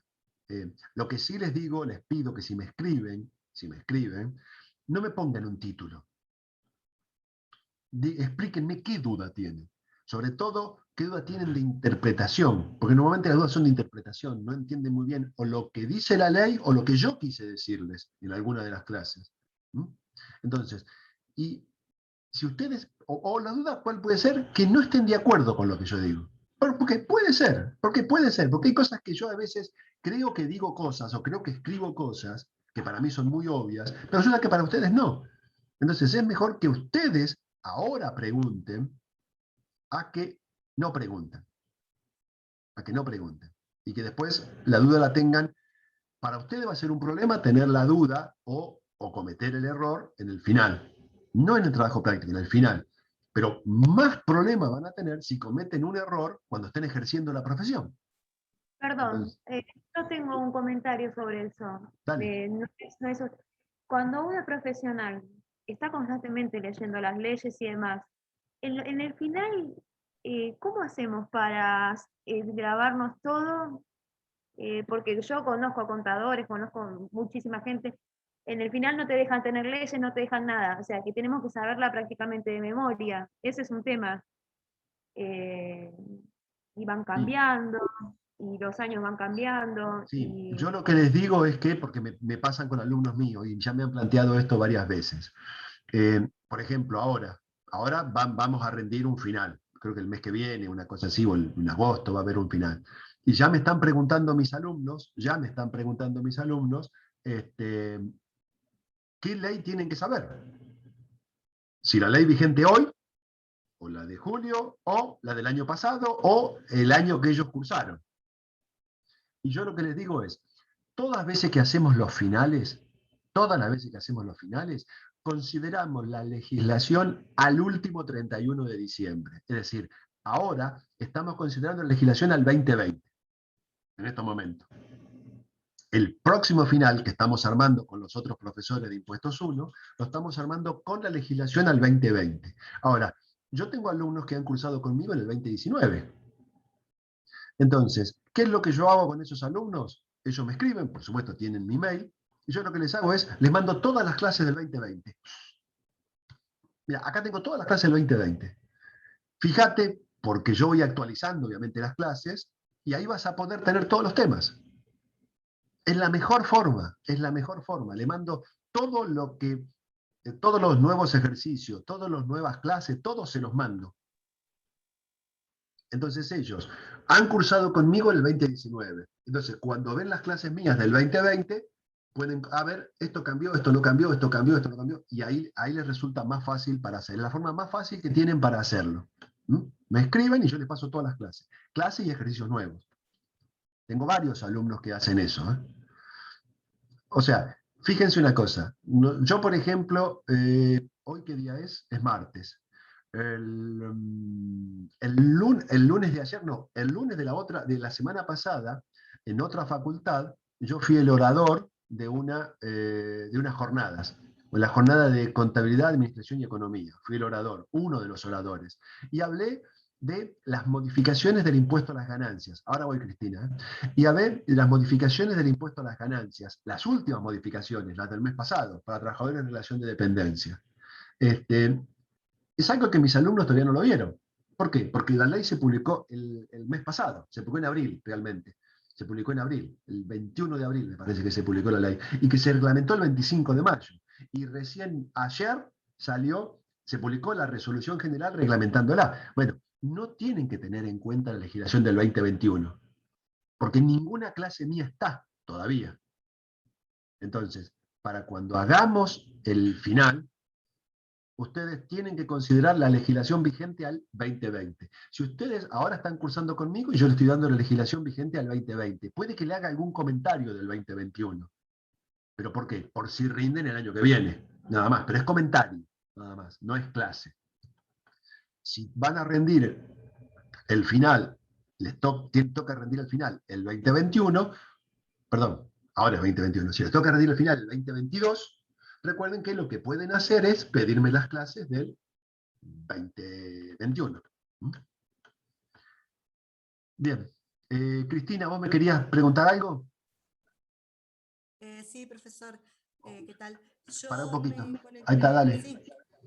Lo que sí les digo, les pido que si me escriben, no me pongan un título. Explíquenme qué duda tienen. Sobre todo, qué duda tienen de interpretación, porque normalmente las dudas son de interpretación, no entienden muy bien o lo que dice la ley o lo que yo quise decirles en alguna de las clases. ¿Mm? Entonces, y si ustedes, o la duda cuál puede ser, que no estén de acuerdo con lo que yo digo. Porque puede ser, porque hay cosas que yo a veces creo que digo cosas o creo que escribo cosas que para mí son muy obvias, pero resulta que para ustedes no. Entonces es mejor que ustedes ahora pregunten a que no pregunten. A que no pregunten. Y que después la duda la tengan. Para ustedes va a ser un problema tener la duda o cometer el error en el final. No en el trabajo práctico, en el final. Pero más problemas van a tener si cometen un error cuando estén ejerciendo la profesión. Perdón, Entonces, yo tengo un comentario sobre eso. dale. No es- cuando una profesional está constantemente leyendo las leyes y demás, en el final, ¿cómo hacemos para grabarnos todo? Porque yo conozco a contadores, conozco muchísima gente. En el final no te dejan tener leyes, no te dejan nada. O sea, que tenemos que saberla prácticamente de memoria. Ese es un tema. Eh, y van Sí, cambiando y los años van cambiando. sí. Yo lo que les digo es que, porque me pasan con alumnos míos y ya me han planteado esto varias veces. Por ejemplo, ahora vamos a rendir un final. Creo que el mes que viene, una cosa así, o en agosto va a haber un final. Y ya me están preguntando mis alumnos, ¿qué ley tienen que saber? Si la ley vigente hoy, o la de julio, o la del año pasado, o el año que ellos cursaron. Y yo lo que les digo es, todas las veces que hacemos los finales, consideramos la legislación al último 31 de diciembre. Es decir, ahora estamos considerando la legislación al 2020, en estos momentos. El próximo final que estamos armando con los otros profesores de Impuestos 1, lo estamos armando con la legislación al 2020. Ahora, yo tengo alumnos que han cursado conmigo en el 2019. Entonces, ¿qué es lo que yo hago con esos alumnos? Ellos me escriben, por supuesto tienen mi mail, y yo lo que les hago es, les mando todas las clases del 2020. Mira, acá tengo todas las clases del 2020. Fíjate, porque yo voy actualizando obviamente las clases, y ahí vas a poder tener todos los temas. Es la mejor forma. Le mando todo lo que todos los nuevos ejercicios, todas las nuevas clases, todos se los mando. Entonces ellos han cursado conmigo el 2019. Entonces, cuando ven las clases mías del 2020, pueden, a ver, esto cambió, esto no cambió, esto cambió, esto no cambió, y ahí les resulta más fácil para hacer. Es la forma más fácil que tienen para hacerlo. ¿Mm? Me escriben y yo les paso todas las clases. Clases y ejercicios nuevos. Tengo varios alumnos que hacen eso. O sea, fíjense una cosa. Yo, por ejemplo, ¿hoy qué día es? Es martes. El lunes de ayer, no, el lunes de la semana pasada, en otra facultad, yo fui el orador de unas jornadas, la jornada de contabilidad, administración y economía. Fui el orador, uno de los oradores. Y hablé de las modificaciones del impuesto a las ganancias. Ahora voy, Cristina. Y a ver las modificaciones del impuesto a las ganancias, las últimas modificaciones, las del mes pasado, para trabajadores en relación de dependencia. Es algo que mis alumnos todavía no lo vieron. ¿Por qué? Porque la ley se publicó el mes pasado, se publicó en abril realmente. Se publicó en abril, el 21 de abril me parece que se publicó la ley, y que se reglamentó el 25 de mayo. Y recién ayer se publicó la resolución general reglamentándola. Bueno, no tienen que tener en cuenta la legislación del 2021, porque ninguna clase mía está todavía. Entonces, para cuando hagamos el final, ustedes tienen que considerar la legislación vigente al 2020. Si ustedes ahora están cursando conmigo y yo les estoy dando la legislación vigente al 2020, puede que le haga algún comentario del 2021. ¿Pero por qué? Por si rinden el año que viene, nada más. Pero es comentario, nada más, no es clase. Si van a rendir el final, toca rendir el final el 2021, perdón, ahora es 2021, si les toca rendir el final el 2022, recuerden que lo que pueden hacer es pedirme las clases del 2021. Bien. Cristina, ¿vos me querías preguntar algo? Sí, profesor, ¿qué tal? Para un Yo poquito. me Ahí está, conecté, dale. sí,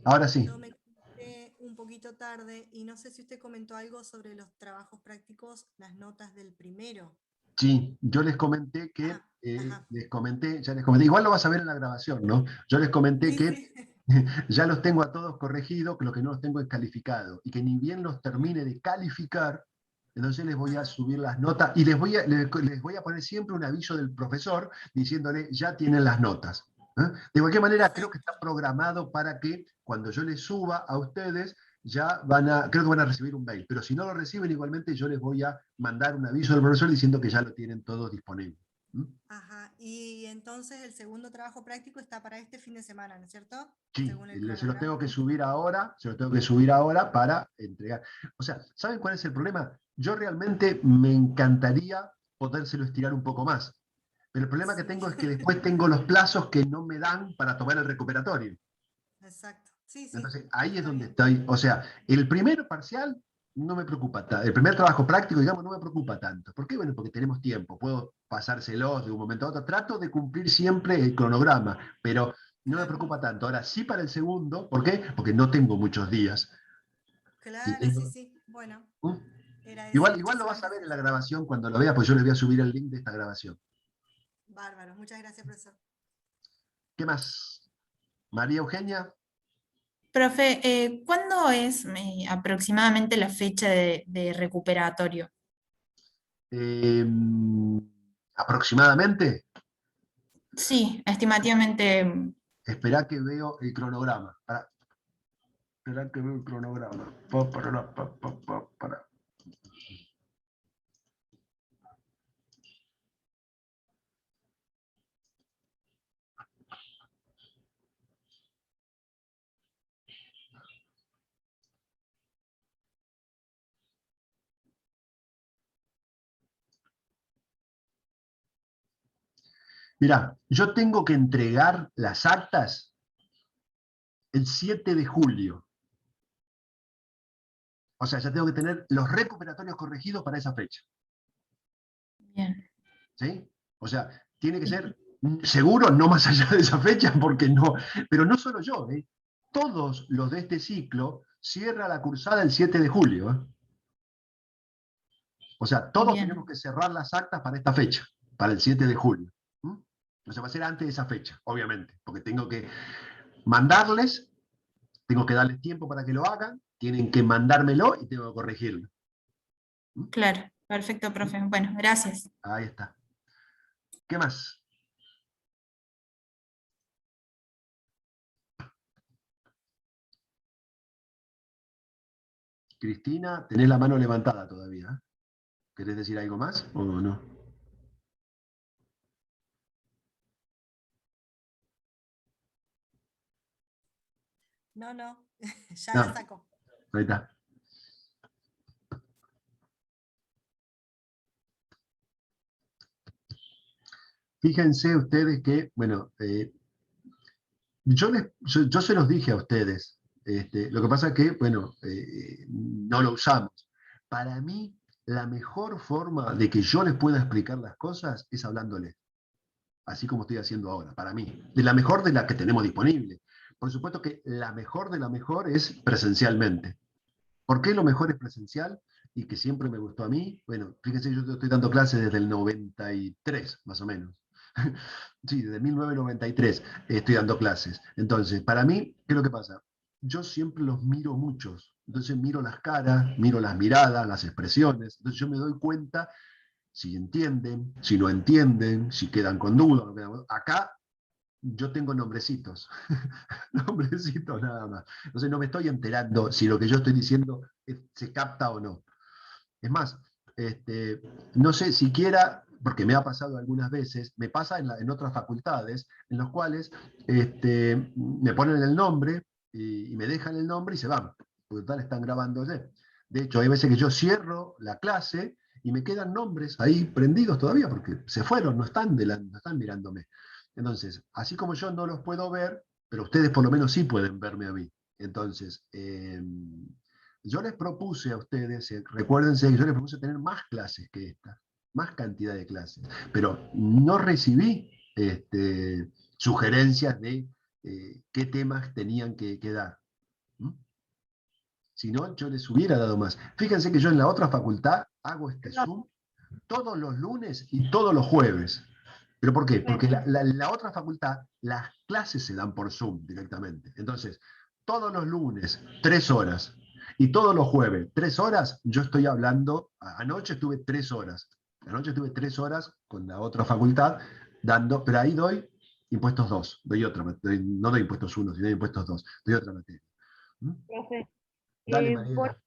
Ahora sí. yo me conecté un poquito tarde y no sé si usted comentó algo sobre los trabajos prácticos, las notas del primero. Sí, yo les comenté que, Ajá. ya les comenté, igual lo vas a ver en la grabación, ¿no? Yo les comenté Sí, que sí. ya los tengo a todos corregidos, que lo que no los tengo es calificado, y que ni bien los termine de calificar, entonces les voy a subir las notas, y les voy a poner siempre un aviso del profesor diciéndole, ya tienen las notas. De cualquier manera, creo que está programado para que cuando yo les suba a ustedes, creo que van a recibir un mail, pero si no lo reciben, igualmente yo les voy a mandar un aviso del profesor diciendo que ya lo tienen todos disponible. Ajá. Y entonces el segundo trabajo práctico está para este fin de semana, ¿no es cierto? Sí, Según el se los tengo cronograma. que subir ahora, se los tengo que subir ahora para entregar. O sea, ¿saben cuál es el problema? Yo realmente me encantaría podérselo estirar un poco más, pero el problema que Sí, tengo es que después tengo los plazos que no me dan para tomar el recuperatorio. exacto. Sí, sí, Entonces, ahí es está donde bien. estoy. O sea, el primer parcial no me preocupa tanto. El primer trabajo práctico, digamos, no me preocupa tanto. ¿Por qué? Bueno, porque tenemos tiempo. Puedo pasárselos de un momento a otro. Trato de cumplir siempre el cronograma, pero no me Claro, preocupa tanto. Ahora sí para el segundo. ¿Por qué? Porque no tengo muchos días. Y claro, sí, tengo- sí. Bueno, ¿Mm? era eso. Igual lo Muchísimas vas a ver en gracias. la grabación cuando lo veas, pues yo les voy a subir el link de esta grabación. Bárbaro. Muchas gracias, profesor. ¿Qué más? María Eugenia. Profe, ¿cuándo es aproximadamente la fecha de recuperatorio? Eh, aproximadamente. Sí, estimativamente. Esperá que veo el cronograma. Esperá que veo el cronograma. Para. Mirá, yo tengo que entregar las actas el 7 de julio. O sea, ya tengo que tener los recuperatorios corregidos para esa fecha. Bien. ¿Sí? O sea, tiene que Sí. ser seguro, no más allá de esa fecha, porque no. Pero no solo yo, ¿eh? Todos los de este ciclo cierra la cursada el 7 de julio. O sea, todos tenemos Bien. que cerrar las actas para esta fecha, para el 7 de julio. O sea, va a ser antes de esa fecha, obviamente, porque tengo que mandarles, tengo que darles tiempo para que lo hagan, tienen que mandármelo y tengo que corregirlo. Claro, perfecto, profe. Bueno, gracias. Ahí está. ¿Qué más? Cristina, tenés la mano levantada todavía. ¿Querés decir algo más o no? No, no, ya No, la saco. ahí está. Fíjense ustedes que, bueno, yo se los dije a ustedes. Lo que pasa es que, bueno, no lo usamos. Para mí, la mejor forma de que yo les pueda explicar las cosas es hablándoles, así como estoy haciendo ahora, para mí. De la mejor de la que tenemos disponible. Por supuesto que la mejor de la mejor es presencialmente. ¿Por qué lo mejor es presencial? Y que siempre me gustó a mí. Bueno, fíjense, yo estoy dando clases desde el 93, más o menos. Sí, desde 1993 estoy dando clases. Entonces, para mí, ¿qué es lo que pasa? Yo siempre los miro muchos. Entonces miro las caras, miro las miradas, las expresiones. Entonces yo me doy cuenta si entienden, si no entienden, si quedan con dudas. No quedan. Acá yo tengo nombrecitos, nombrecitos nada más. Entonces no me estoy enterando si lo que yo estoy diciendo se capta o no. Es más, no sé siquiera, porque me ha pasado algunas veces, me pasa en otras facultades, en los cuales me ponen el nombre y me dejan el nombre y se van, porque tal están grabando ya. De hecho, hay veces que yo cierro la clase y me quedan nombres ahí prendidos todavía, porque se fueron, no están mirándome. Entonces, así como yo no los puedo ver, pero ustedes por lo menos sí pueden verme a mí. Entonces, yo les propuse a ustedes, recuérdense que yo les propuse tener más clases que esta, más cantidad de clases, pero no recibí sugerencias de qué temas tenían que dar. ¿Mm? Si no, yo les hubiera dado más. Fíjense que yo en la otra facultad hago este Zoom todos los lunes y todos los jueves. ¿Pero por qué? Porque la otra facultad, las clases se dan por Zoom directamente. Entonces, todos los lunes, 3 horas. Y todos los jueves, 3 horas, yo estoy hablando. Anoche estuve 3 horas. Anoche estuve 3 horas con la otra facultad dando, pero ahí doy impuestos 2. Doy otra, no doy impuestos 1, sino impuestos 2. Doy otra materia. ¿Mm? Profe, Dale, por, Mariela.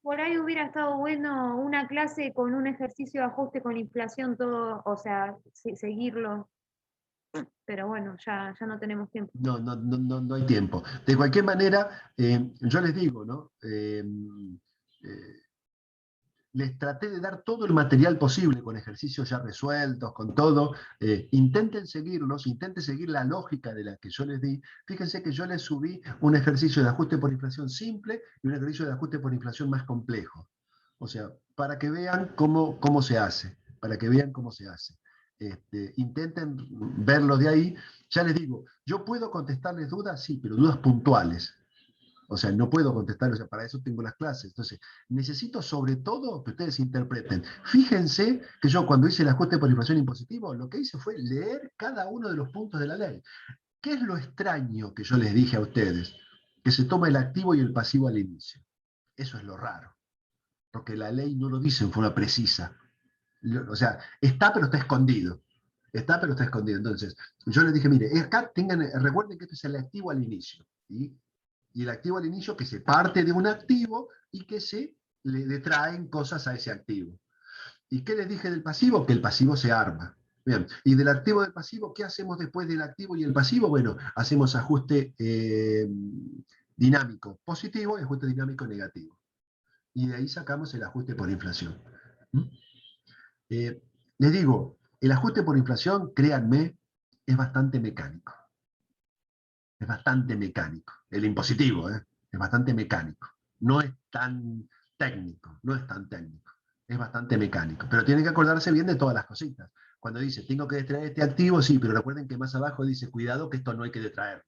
por ahí hubiera estado bueno una clase con un ejercicio de ajuste con inflación, todo, o sea, seguirlo, pero bueno, ya no tenemos tiempo. No hay tiempo. De cualquier manera, yo les digo, ¿no? Les traté de dar todo el material posible, con ejercicios ya resueltos, con todo. Intenten seguirlos, intenten seguir la lógica de la que yo les di. Fíjense que yo les subí un ejercicio de ajuste por inflación simple y un ejercicio de ajuste por inflación más complejo. O sea, para que vean cómo se hace, para que vean cómo se hace. Intenten verlo de ahí. Ya les digo, yo puedo contestarles dudas, sí, pero dudas puntuales. O sea, no puedo contestar, o sea, para eso tengo las clases. Entonces, necesito sobre todo que ustedes interpreten. Fíjense que yo cuando hice el ajuste por inflación impositivo, lo que hice fue leer cada uno de los puntos de la ley. ¿Qué es lo extraño que yo les dije a ustedes? Que se toma el activo y el pasivo al inicio. Eso es lo raro, porque la ley no lo dice en forma precisa. O sea, está pero está escondido. Está pero está escondido. Entonces, yo les dije, mire, acá recuerden que esto es el activo al inicio. Y el activo al inicio que se parte de un activo y que se le traen cosas a ese activo. ¿Y qué les dije del pasivo? Que el pasivo se arma. Bien. Y del activo del pasivo, ¿qué hacemos después del activo y el pasivo? Bueno, hacemos ajuste dinámico positivo y ajuste dinámico negativo. Y de ahí sacamos el ajuste por inflación. ¿Mm? Les digo, el ajuste por inflación, créanme, es bastante mecánico. Es bastante mecánico. El impositivo, es bastante mecánico. No es tan técnico, no es tan técnico. Es bastante mecánico. Pero tienen que acordarse bien de todas las cositas. Cuando dice, tengo que detraer este activo, sí, pero recuerden que más abajo dice, cuidado que esto no hay que detraerlo.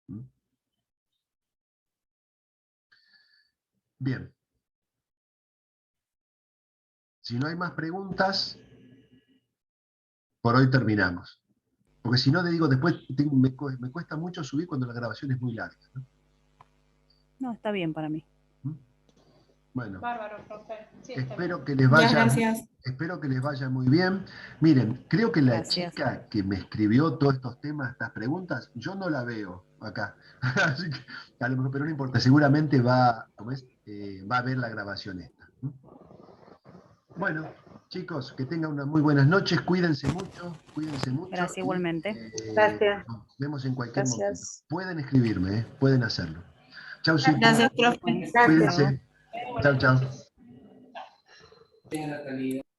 ¿Mm? Bien. Si no hay más preguntas, por hoy terminamos. Porque si no, te digo, después me cuesta mucho subir cuando la grabación es muy larga, ¿no? No, está bien para mí. Bueno, Bárbaro, profe. Sí, está bien. espero que les Muchas vaya, gracias. espero que les vaya muy bien. Miren, creo que la Gracias. chica que me escribió todos estos temas, estas preguntas, yo no la veo acá. Así que, a lo mejor, pero no importa, seguramente va, ¿cómo es? Va a ver la grabación esta. Bueno, chicos, que tengan unas muy buenas noches, cuídense mucho, Gracias y, igualmente. Gracias. nos vemos en cualquier momento. Gracias. Pueden escribirme, pueden hacerlo. Chaucito, Gracias, profe. Bueno, Gracias. cuídense. Chau, chau. Buenas noches.